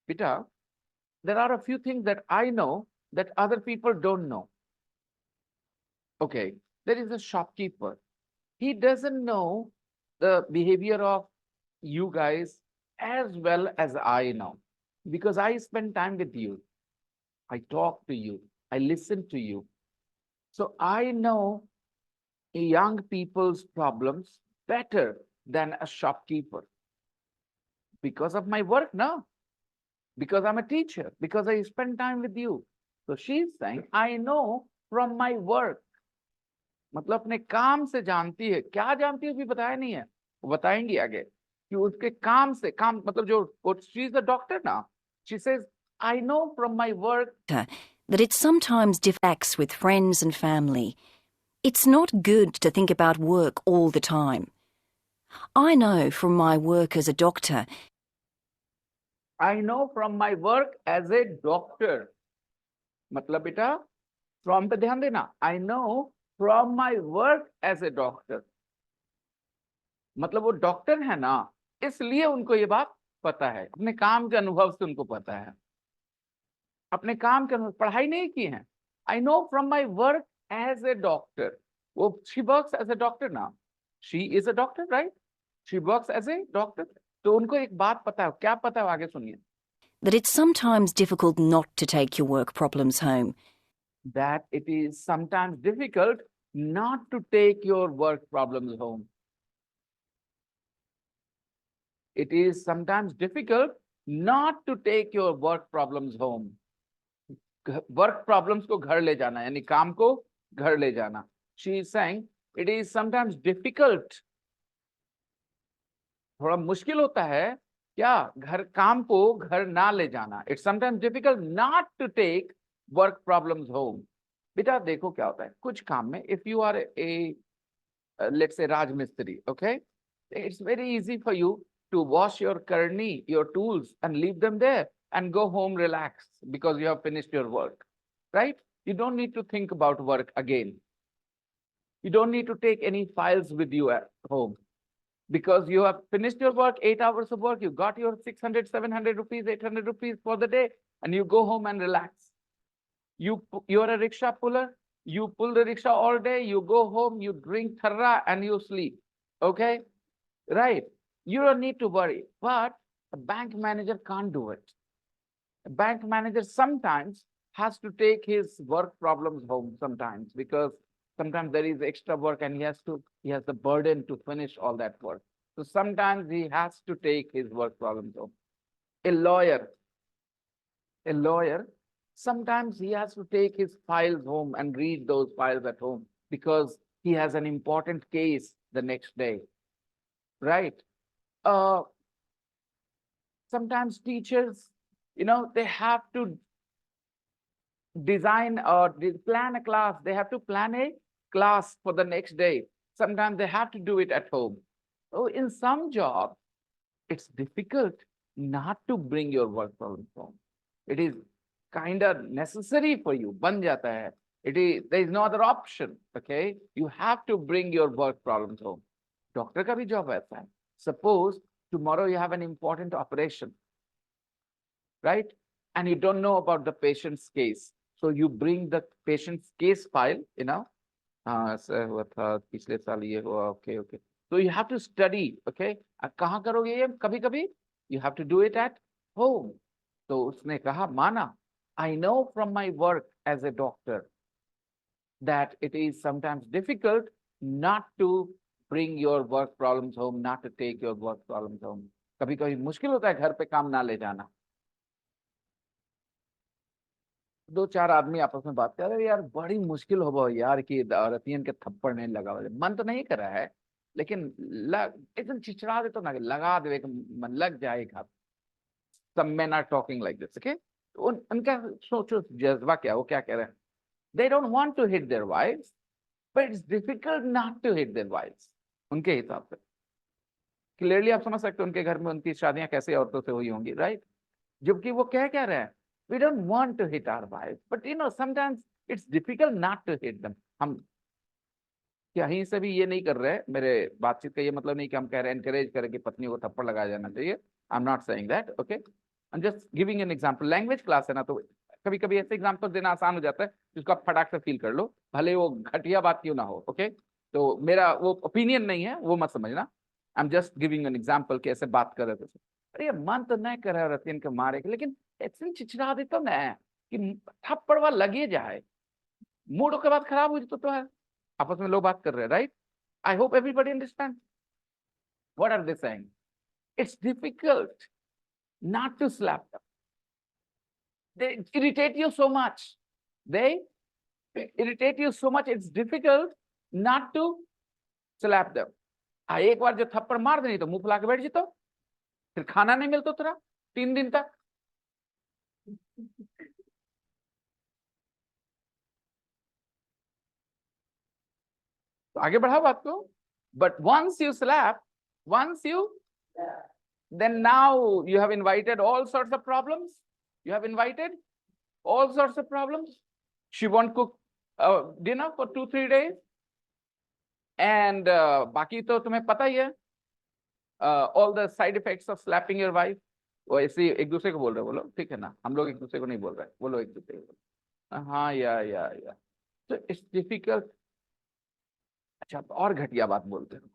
Beta, there are a few things that I know that other people don't know. Okay, there is a shopkeeper. He doesn't know the behavior of you guys as well as I know, because I spend time with you. I talk to you. I listen to you. So I know young people's problems better than a shopkeeper because of my work now, because I'm a teacher, because I spend time with you. So she's saying, I know from my work. मतलब अपने काम से जानती है. क्या जानती है भी बताया नहीं है, वो बताएंगी आगे कि उसके काम से. काम मतलब जो she is a doctor now. She says, I know from my work That it sometimes differs with friends and family. It's not good to think about work all the time. I know from my work as a doctor. I know from my work as a doctor. मतलब बेटा from पे ध्यान देना. I know from my work as a doctor. मतलब वो doctor है ना, इसलिए उनको ये बात पता है. अपने काम के अनुभव से उनको पता है. अपने काम के अनुभव, पढ़ाई नहीं की है. I know from my work as a doctor. वो she works as a doctor now. She is a doctor, right? She works as a doctor. तो उनको एक बात पता है, क्या पता है, आगे सुनिए. That it's sometimes difficult not to take your work problems home. That it is sometimes difficult not to take your work problems home. It is sometimes difficult not to take your work problems home. Work problems को घर ले जाना, यानी काम को घर ले जाना. She is saying it is sometimes difficult. थोड़ा मुश्किल होता है क्या घर काम को घर ना ले जाना. It's sometimes difficult not to take work problems home. बेटा देखो क्या होता है कुछ काम में, if you are a let's say Raj Mistri, okay, it's very easy for you to wash your karni, your tools, and leave them there and go home relaxed because you have finished your work, right? You don't need to think about work again. You don't need to take any files with you at home because you have finished your work, 8 hours of work, you got your 600, 700 rupees, 800 rupees for the day, and you go home and relax. You're a rickshaw puller, you pull the rickshaw all day, you go home, you drink tharra and you sleep, okay? Right? You don't need to worry, but a bank manager can't do it. A bank manager sometimes has to take his work problems home sometimes because sometimes there is extra work and he has the burden to finish all that work. So sometimes he has to take his work problems home. A lawyer, sometimes he has to take his files home and read those files at home because he has an important case the next day, right? Sometimes teachers, they have to design or plan a class. They have to plan a class for the next day. Sometimes they have to do it at home. So in some jobs, it's difficult not to bring your work problems home. It is kind of necessary for you. Ban jata hai. There is no other option. Okay, you have to bring your work problems home. Doctor ka bhi job aisa hai. Suppose tomorrow you have an important operation, right? And you don't know about the patient's case. So you bring the patient's case file, sir, हुआ था पिछले साल ये हुआ, okay, okay. So you have to study, okay? कहाँ करोगे ये? कभी-कभी you have to do it at home. तो उसने कहा माना, I know from my work as a doctor that it is sometimes difficult not to bring your work problems home, not to take your work problems home. कभी-कभी मुश्किल होता है घर पे काम ना ले जाना. दो चार आदमी आपस में बात कर रहे, यार बड़ी मुश्किल हो गई यार कि रतियन के थप्पड़ नहीं लगा, मन तो नहीं कर रहा है लेकिन एकदम चिचड़ा दे तो ना लगा दे, मन लग जाएगा. Some men are talking like this, okay? उनका सोचो जज्बा क्या, वो क्या कह रहे हैं. They don't want to hit their wives, but it's difficult not to hit their wives. उनके हिसाब से क्लियरली आप समझ सकते हो उनके घर में उनकी शादियां कैसे औरतों से हुई होंगी, राइट? जबकि वो क्या रहे हैं, we don't want to hit our wives, but sometimes it's difficult not to hit them. हम कहीं से भी ये नहीं कर रहे हैं, मेरे बातचीत का ये मतलब नहीं कि हम कह रहे हैं एनकरेज करें कि पत्नियों को थप्पड़ लगाया जाना चाहिए. I am not saying that, okay? I am just giving an example. Language class है ना, तो कभी कभी ऐसे एग्जांपल देना आसान हो जाता है जिसको आप फटाक से फील कर लो, भले वो घटिया बात क्यों ना हो, ओके? तो मेरा वो ओपिनियन नहीं है, वो मत समझना. I am just giving an example कि ऐसे बात कर रहे थे. अरे मन तो नहीं कर रहा रतियन के मारे के, लेकिन ऐसे चिचड़ा देता ना कि थप्पड़वा लगे जाए, मूड के बाद खराब हो जाता तो है. आपस में लोग बात कर रहे हैं, right? I hope everybody understands. What are they saying? It's difficult not to slap them. They irritate you so much. They irritate you so much. It's difficult not to slap them. एक बार जो थप्पड़ मार देनी तो मुंह फुला के बैठ जाता, फिर खाना नहीं मिलता तेरा 3 दिन तक. तो आगे बढ़ाओ बात को. But once you slap, then now you have invited all sorts of problems. You have invited all sorts of problems. She won't cook dinner for 2-3 days. And बाकी तो तुम्हें पता ही है, all the side effects of slapping your wife. वो ऐसे एक दूसरे को बोल रहे, बोलो ठीक है ना, हम लोग एक दूसरे को नहीं बोल रहे, बोलो एक दूसरे को. हाँ या. So it's difficult. अच्छा और घटिया बात बोलते हैं,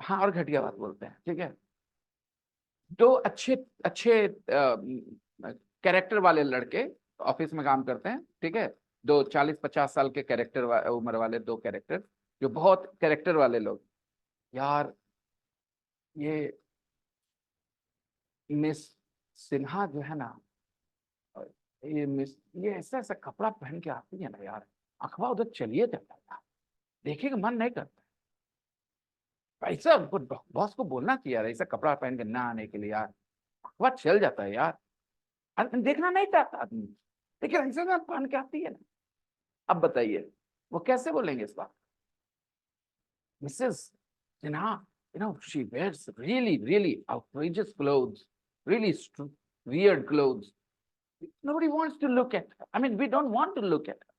हाँ और घटिया बात बोलते हैं, ठीक है? दो अच्छे अच्छे कैरेक्टर वाले लड़के ऑफिस में काम करते हैं, ठीक है, दो 40-50 साल के कैरेक्टर उम्र वाले दो कैरेक्टर, जो बहुत कैरेक्टर वाले लोग। यार ये मिस सिन्हा जो है ना, ये मिस, ये ऐसा ऐसा कपड़ा पहन के आती है ना यार, अखबार उधर चलिए जाता है, देखने का मन नहीं करता। ऐसा बॉस को बोलना चाहिए यार, ऐसा कपड़ा पहन के ना आने के लिए यार, अखबार चल जाता है यार, देखना नहीं चाहता आदमी, लेकिन ऐसा पहन के आती है ना। अब बताइए वो कैसे बोलेंगे इस बात? Mrs Sinha, she wears really outrageous clothes, really weird clothes. Nobody wants to look at her. I mean, we don't want to look at her,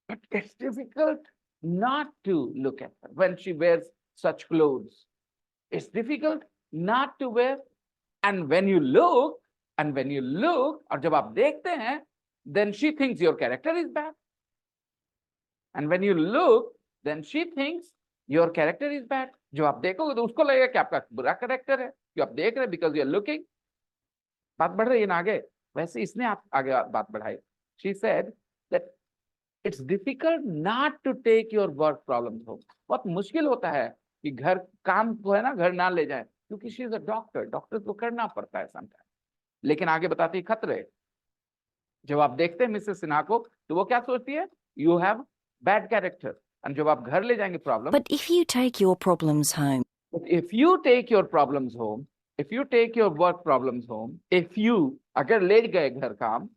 but it's difficult not to look at her when she wears such clothes. It's difficult not to wear, and when you look, और जब आप देखते हैं, then she thinks your character is bad. And when you look, then she thinks your character is bad. जो आप देखोगे तो उसको लगेगा कि आपका बुरा कैरेक्टर है, जो आप देख रहे हैं, because you are looking. बात बढ़ रही है ना आगे? वैसे इसने आप आगे बात बढ़ाई. She said that it's difficult not to take your work problems home. बहुत मुश्किल होता है कि घर काम को है ना घर ना ले जाए, क्योंकि she is a doctor. Doctor को करना पड़ता है sometimes. लेकिन आगे बताती खतरे. जब आप देखते हैं मिसेस सिन्हा को, तो वो क्या सोचती है? You have bad character. And जब आप घर ले जाएंगे problem, But if you take your problems home, if you take your problems home, if you take your work problems home, if you अगर ले गए घर काम,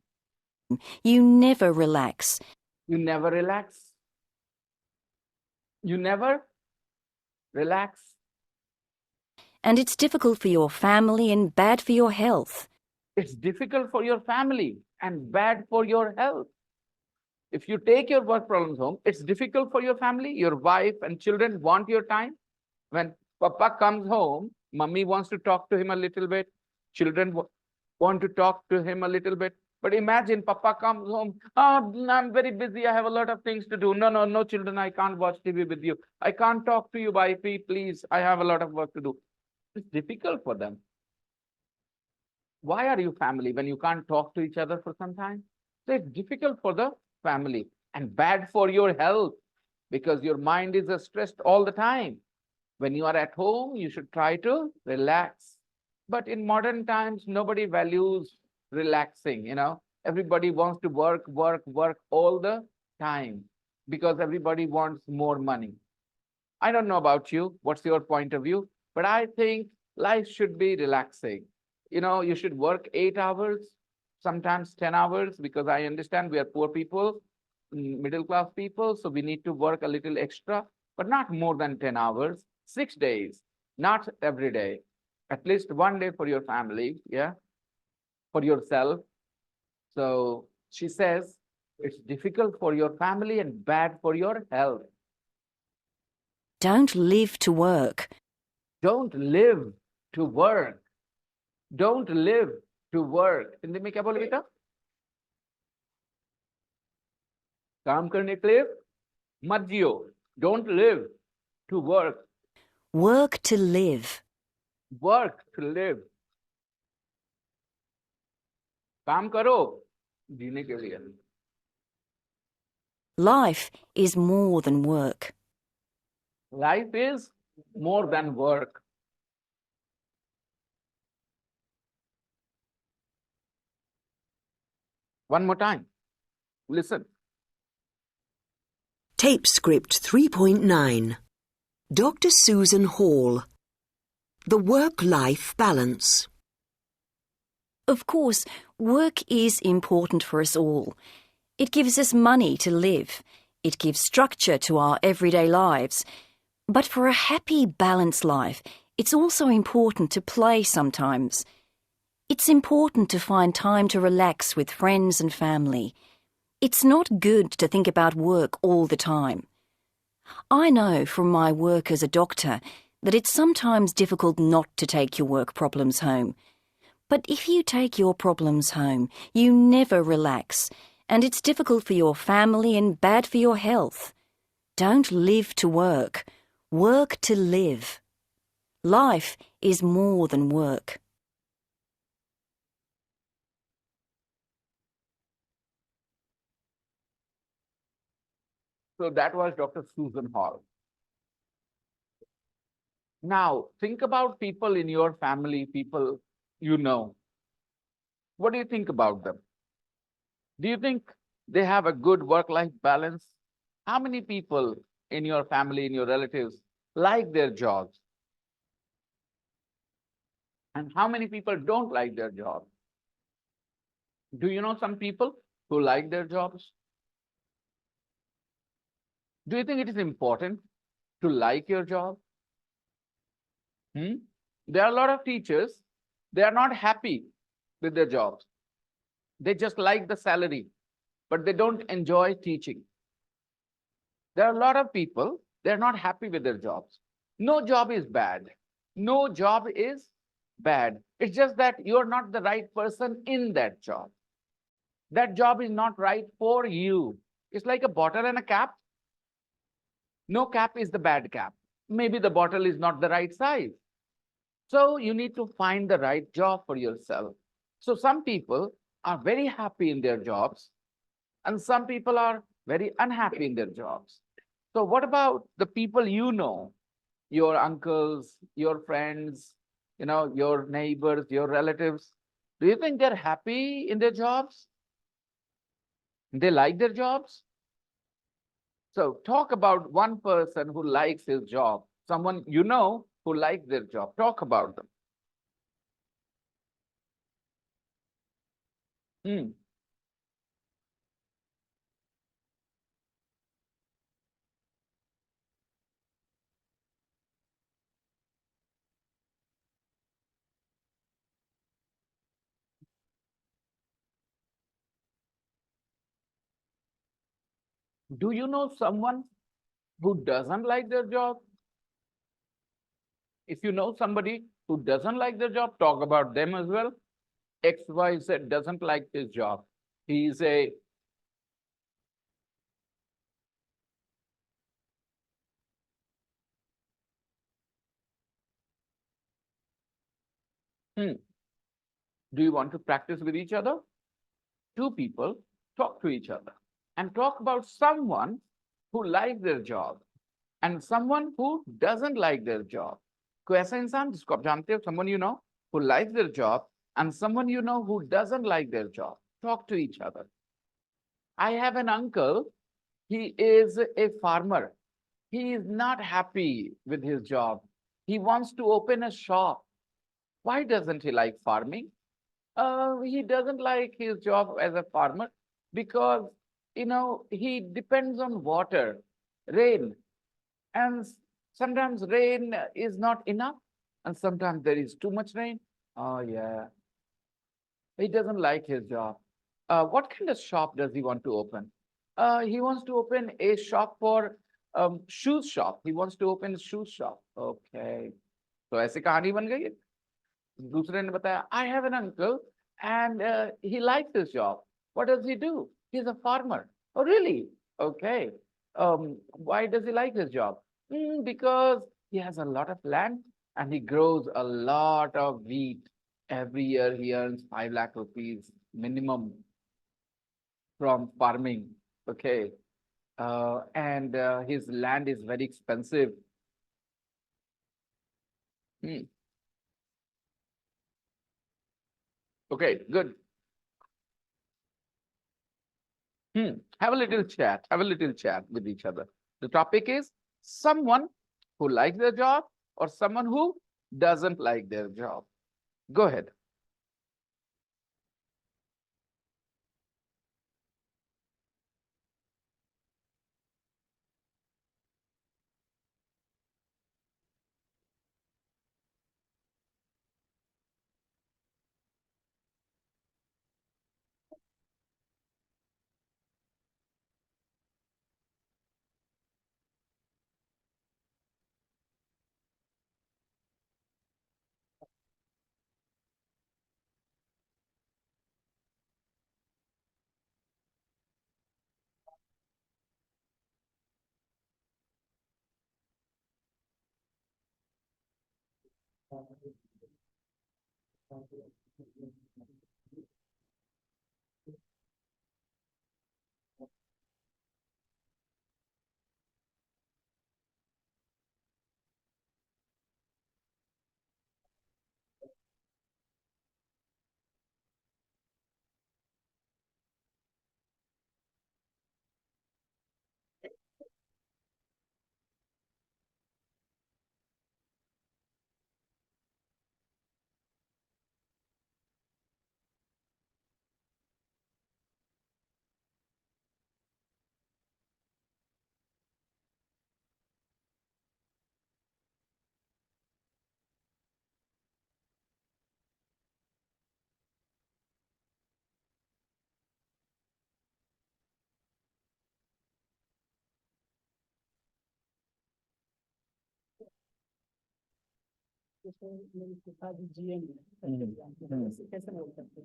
you never relax. you never relax. You never relax. And it's difficult for your family and bad for your health. It's difficult for your family and bad for your health. If you take your work problems home, it's difficult for your family. Your wife and children want your time. When Papa comes home, Mummy wants to talk to him a little bit. Children want to talk to him a little bit. But imagine Papa comes home, oh, I'm very busy, I have a lot of things to do. No, children, I can't watch TV with you. I can't talk to you, wifey, please. I have a lot of work to do. It's difficult for them. Why are you family when you can't talk to each other for some time? So it's difficult for the family and bad for your health, because your mind is stressed all the time. When you are at home, you should try to relax. But in modern times, nobody values relaxing, Everybody wants to work all the time because everybody wants more money. I don't know about you, what's your point of view, but I think life should be relaxing. You should work 8 hours, sometimes 10 hours, because I understand we are poor people, middle class people, so we need to work a little extra, but not more than 10 hours, 6 days, not every day, at least one day for your family, yeah, for yourself. So she says, it's difficult for your family and bad for your health. Don't live to work. Don't live to work. Don't live to work. Hindi में क्या बोले बेटा? काम करने के लिए मत जियो. Don't live to work. Work to live. Work to live. काम करो जीने के लिए. Life is more than work. Life is more than work. One more time. Listen. Tape script 3.9. Dr. Susan Hall. The work-life balance. Of course, work is important for us all. It gives us money to live. It gives structure to our everyday lives. But for a happy, balanced life, it's also important to play sometimes. It's important to find time to relax with friends and family. It's not good to think about work all the time. I know from my work as a doctor that it's sometimes difficult not to take your work problems home. But if you take your problems home, you never relax, and it's difficult for your family and bad for your health. Don't live to work. Work to live. Life is more than work. So that was Dr. Susan Hall. Now, think about people in your family, people you know. What do you think about them? Do you think they have a good work-life balance? How many people in your family, in your relatives, like their jobs? And how many people don't like their job? Do you know some people who like their jobs? Do you think it is important to like your job? Hmm? There are a lot of teachers, they are not happy with their jobs. They just like the salary, but they don't enjoy teaching. There are a lot of people, they're not happy with their jobs. No job is bad. No job is bad. It's just that you're not the right person in that job. That job is not right for you. It's like a bottle and a cap. No cap is the bad cap. Maybe the bottle is not the right size. So you need to find the right job for yourself. So some people are very happy in their jobs, and some people are very unhappy in their jobs. So what about the people you know, your uncles, your friends, your neighbors, your relatives? Do you think they're happy in their jobs? They like their jobs? So talk about one person who likes his job, someone you know who likes their job. Talk about them. Hmm. Do you know someone who doesn't like their job? If you know somebody who doesn't like their job, talk about them as well. XYZ doesn't like his job. He's a hmm. Do you want to practice with each other? Two people talk to each other and talk about someone who likes their job and someone who doesn't like their job. कोई ऐसा इंसान जिसको आप जानते हो, someone you know who likes their job and someone you know who doesn't like their job. Talk to each other. I have an uncle, he is a farmer. He is not happy with his job. He wants to open a shop. Why doesn't he like farming? He doesn't like his job as a farmer because, he depends on water, rain, and sometimes rain is not enough, and sometimes there is too much rain. Oh, yeah. He doesn't like his job. What kind of shop does he want to open? He wants to open a shop for shoes shop. He wants to open a shoes shop. Okay. तो ऐसी कहानी बन गई है. दूसरे ने बताया, I have an uncle and he likes his job. What does he do? He's a farmer. Oh, really? Okay. Why does he like his job? Because he has a lot of land and he grows a lot of wheat. Every year he earns 5 lakh rupees minimum from farming. Okay. And his land is very expensive. Hmm. Okay, good. Have a little chat. Have a little chat with each other. The topic is someone who likes their job or someone who doesn't like their job. Go ahead.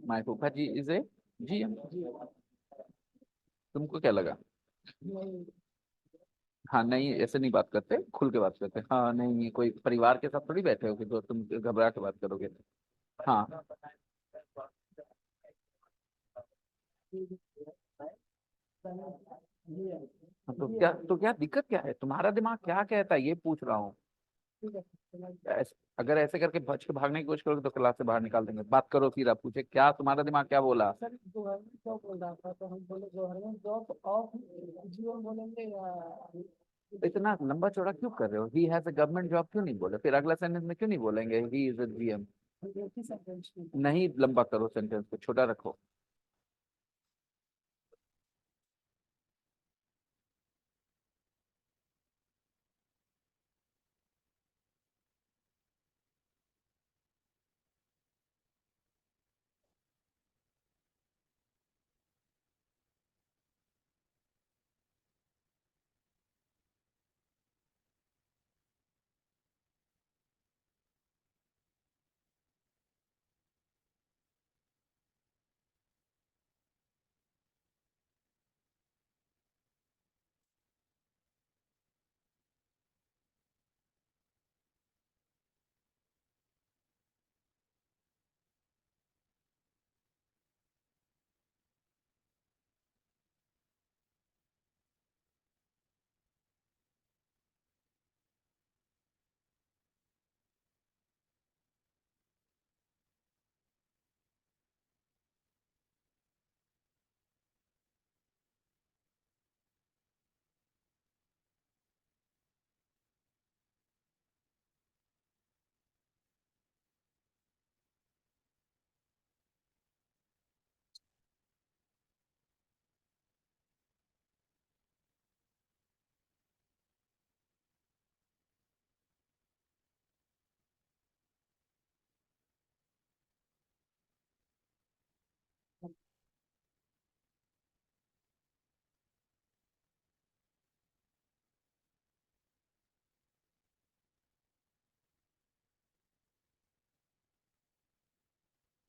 My Fupaji is a GM. तुमको क्या लगा? हाँ नहीं, ऐसे नहीं बात करते, खुल के बात करते। हाँ नहीं, ये कोई परिवार के साथ थोड़ी बैठे हो कि तो तुम घबरा के बात करोगे। हाँ तो क्या दिक्कत क्या है? तुम्हारा दिमाग क्या कहता है ये पूछ रहा हूँ। अगर ऐसे करके बच के भागने की कोशिश करोगे तो क्लास से बाहर निकाल देंगे। बात करो फिर, आप पूछे क्या तुम्हारा दिमाग क्या बोला। सर गवर्नमेंट जॉब बोल रहा था तो हम बोले गवर्नमेंट जॉब ऑफ जीवन बोलेंगे या इतना लंबा चौड़ा क्यों कर रहे हो? He has a government job क्यों नहीं बोले? फिर अगला सेंटेंस में क्यों नहीं बोलेंगे ही इज अ जीएम? एक ही सेंटेंस में? नहीं, लंबा करो सेंटेंस को, छोटा रखो।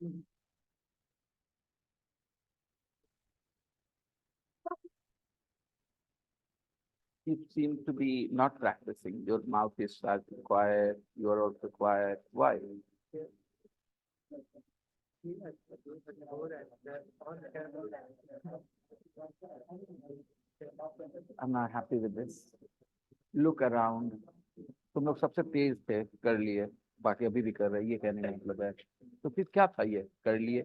You seem to be not practicing. Your mouth is starting quiet. You are also quiet. Why? I'm not happy with this. Look around. तुम लोग सबसे तेज थे, कर लिए। बाकी अभी भी कर रहे हैं, ये कहने का मतलब है। तो फिर क्या था, ये कर लिए।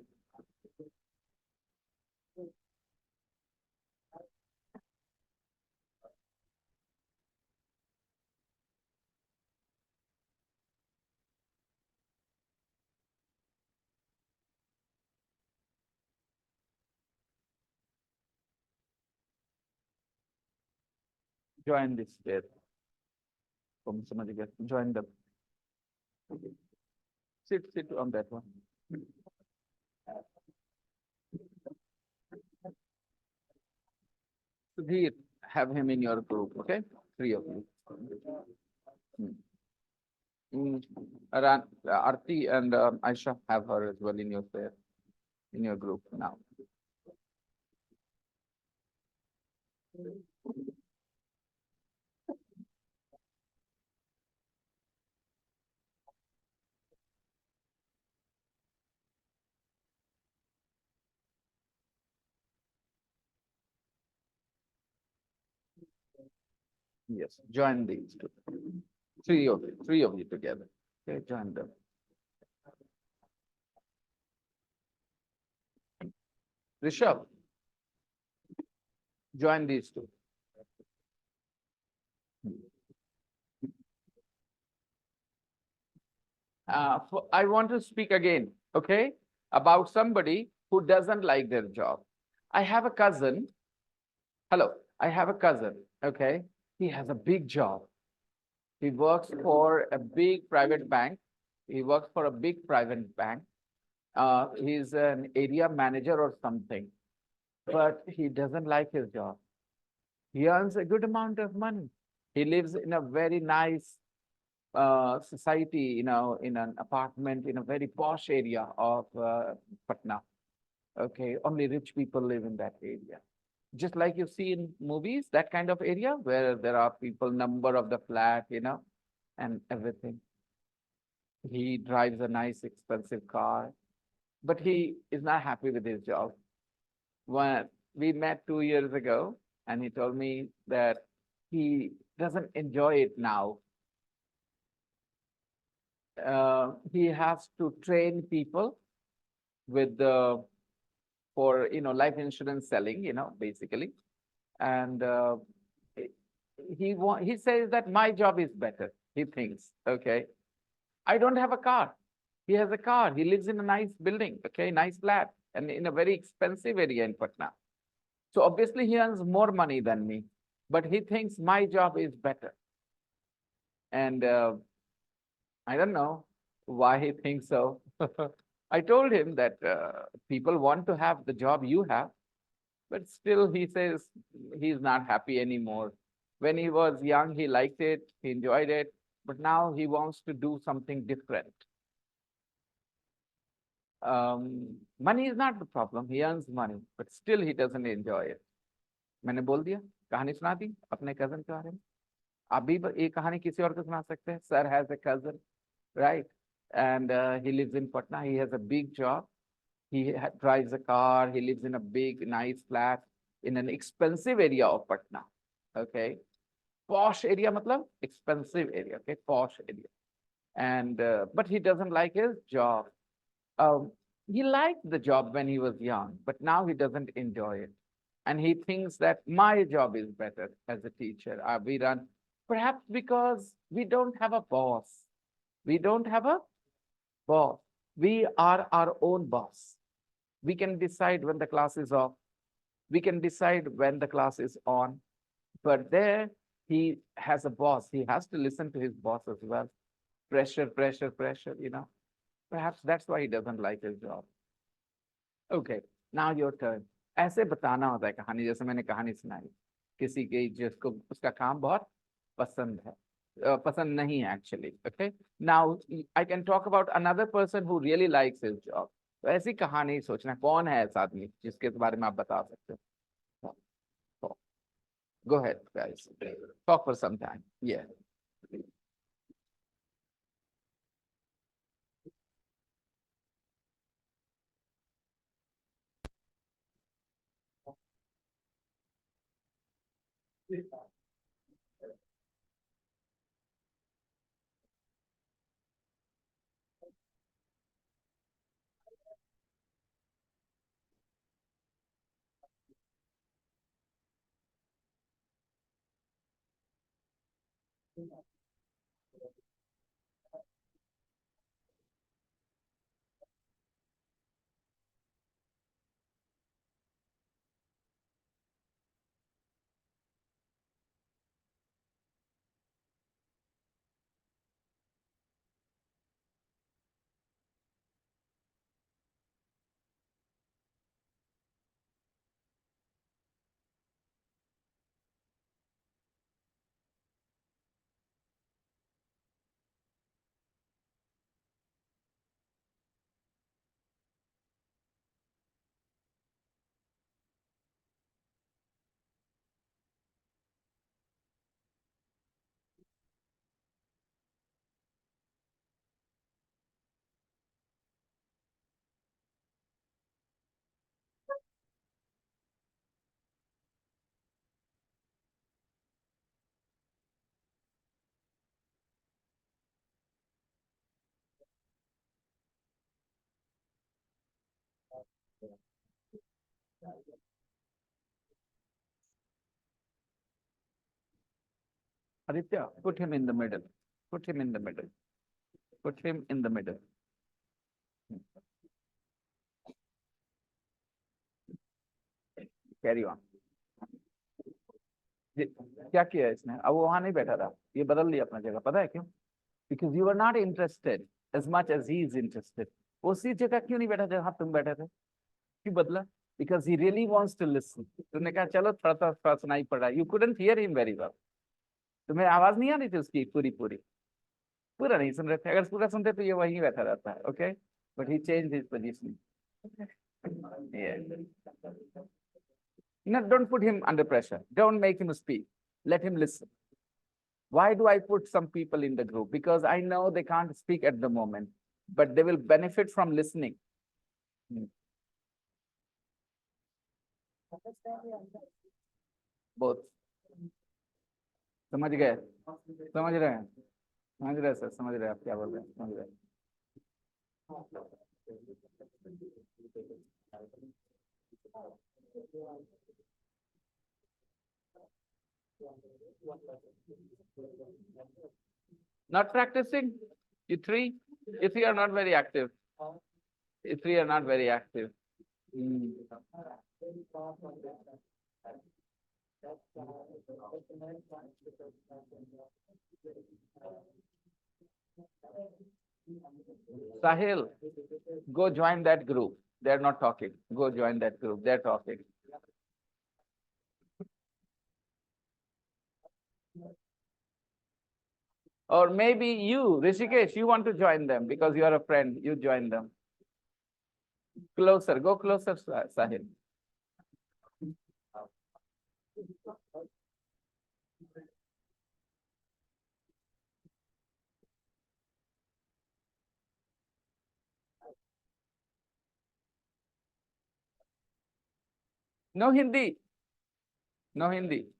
Join this pair. तुम समझ गए? Join them. Sit on that one. Sudhir, have him in your group, okay? Three of you. Hmm. Arti and Aisha, have her as well in your pair, in your group now. Yes, join these two. Three of you together. Okay, join them. Rishabh, join these two. I want to speak again, okay, about somebody who doesn't like their job. I have a cousin. Hello, I have a cousin, okay? He has a big job. He works for a big private bank. He works for a big private bank. He's an area manager or something, but he doesn't like his job. He earns a good amount of money. He lives in a very nice society, in an apartment in a very posh area of Patna. Okay, only rich people live in that area. Just like you see in movies, that kind of area where there are people, number of the flat, and everything. He drives a nice, expensive car, but he is not happy with his job. When we met 2 years ago, and he told me that he doesn't enjoy it now. He has to train people with the for life insurance selling, basically, and he says that my job is better. He thinks, okay, I don't have a car. He has a car. He lives in a nice building, okay, nice flat, and in a very expensive area in Patna. So obviously he earns more money than me, but he thinks my job is better. And I don't know why he thinks so. I told him that people want to have the job you have, but still he says he's not happy anymore. When he was young, he liked it, he enjoyed it, but now he wants to do something different. Money is not the problem. He earns money, but still he doesn't enjoy it. मैंने बोल दिया, कहानी सुना दी अपने cousin के बारे में. आप भी ये कहानी किसी और को सुना सकते हैं. Sir has a cousin, right? And he lives in Patna. He has a big job. He drives a car. He lives in a big, nice flat in an expensive area of Patna. Okay, posh area, matlab expensive area. Okay, posh area. And but he doesn't like his job. He liked the job when he was young, but now he doesn't enjoy it. And he thinks that my job is better as a teacher. We run, perhaps because we don't have a boss. We don't have a boss. We are our own boss. We can decide when the class is off. We can decide when the class is on. But there, he has a boss. He has to listen to his boss as well. Pressure, pressure, pressure, Perhaps that's why he doesn't like his job. Okay, now your turn. ऐसे बताना होता है कहानी, जैसे मैंने कहानी सुनाई किसी के जिसको उसका काम बहुत पसंद है, पसंद नहीं है actually. Okay, now I can talk about another person who really likes his job. तो ऐसी कहानी सोचना, कौन है ऐसा आदमी जिसके बारे में आप बता सकते हो. Go ahead, guys. Talk for some time. Yeah. Aditya, put him in the middle. Put him in the middle. Put him in the middle. Carry on. क्या किया इसने? अब वो वहां नहीं बैठा था, ये बदल लिया अपना जगह. पता है क्यों? Because you are not interested as much as he is interested. वो उसी जगह क्यों नहीं बैठा जहाँ तुम बैठे थे? क्यों बदला? Because he really wants to listen. तुमने कहा चलो थोड़ा सुनाई पड़ रहा है. You couldn't hear him very well. तुम्हें आवाज नहीं आ रही थी उसकी पूरी पूरी. पूरा नहीं सुन रहे थे, अगर पूरा सुनते तो ये वहीं बैठा रहता है. Okay, but he change his position. No, don't put him under pressure. Don't make him speak. Let him listen. Why do I put some people in the group? Because I know they can't speak at the moment, but they will benefit from listening. Both. समझ गए? समझ रहे हैं? समझ रहे हैं sir? समझ रहे हैं आप क्या बोल रहे हैं? समझ रहे हैं? Not practicing? You three? You three are not very active. You three are not very active. Hmm. Sahil, go join that group. They're not talking. Go join that group. They're talking. Or maybe you, Rishikesh, you want to join them because you are a friend. You join them. Closer. Go closer, Sahil. No Hindi. No Hindi.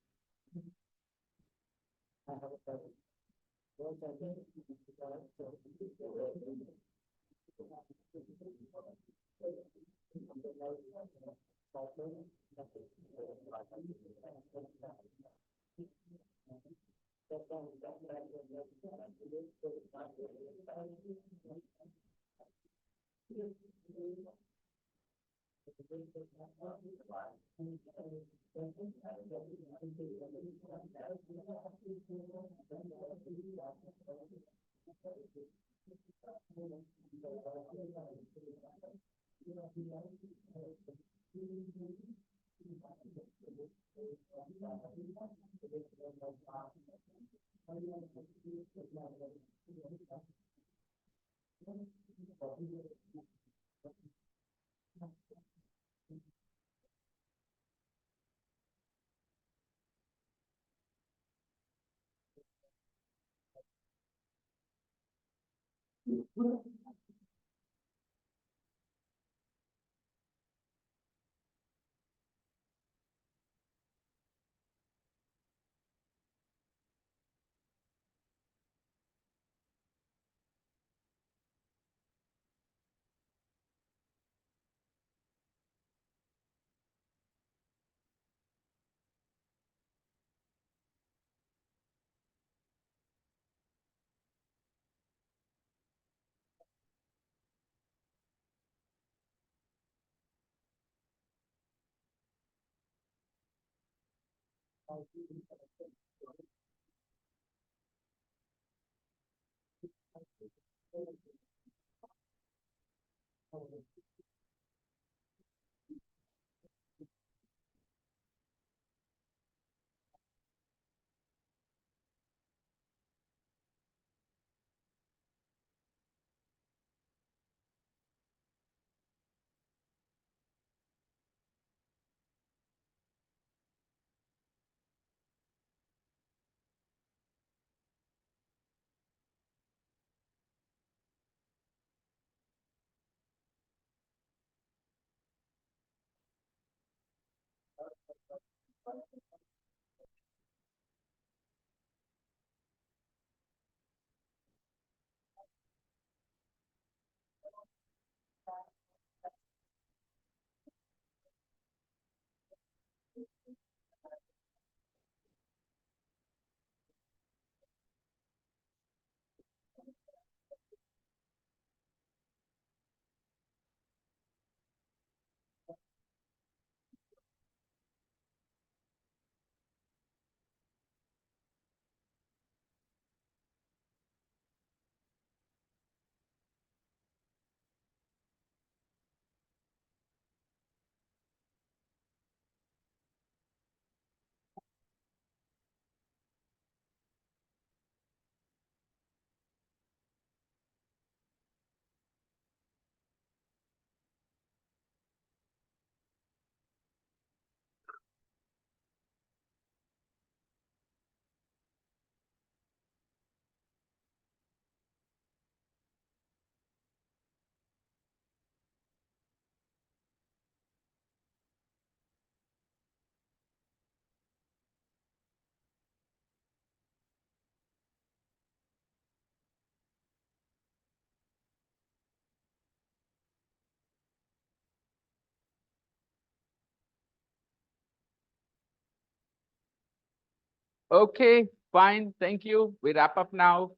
Okay, fine. Thank you. We wrap up now.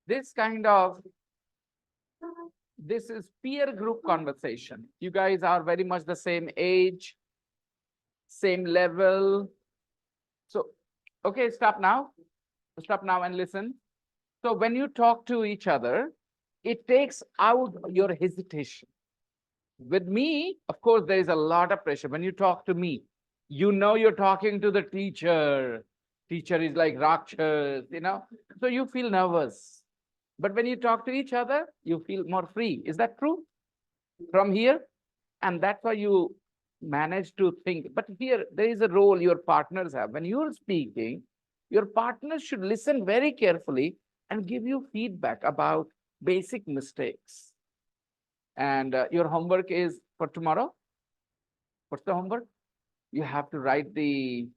This is peer group conversation. You guys are very much the same age, same level. So, okay, stop now. Stop now and listen. So when you talk to each other, it takes out your hesitation. With me, of course, there is a lot of pressure. When you talk to me, you know you're talking to the teacher. Teacher is like Rakshas, so you feel nervous. But when you talk to each other, you feel more free. Is that true? From here? And that's why you manage to think. But here, there is a role your partners have. When you're speaking, your partners should listen very carefully and give you feedback about basic mistakes. And your homework is for tomorrow. What's the homework? You have to write the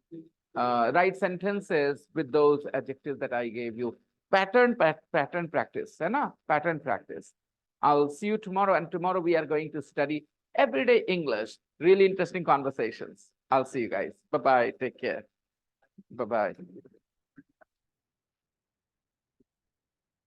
write sentences with those adjectives that I gave you. Pattern practice, pattern practice. I'll see you tomorrow, and tomorrow we are going to study everyday English. Really interesting conversations. I'll see you guys. Bye-bye. Take care. Bye-bye.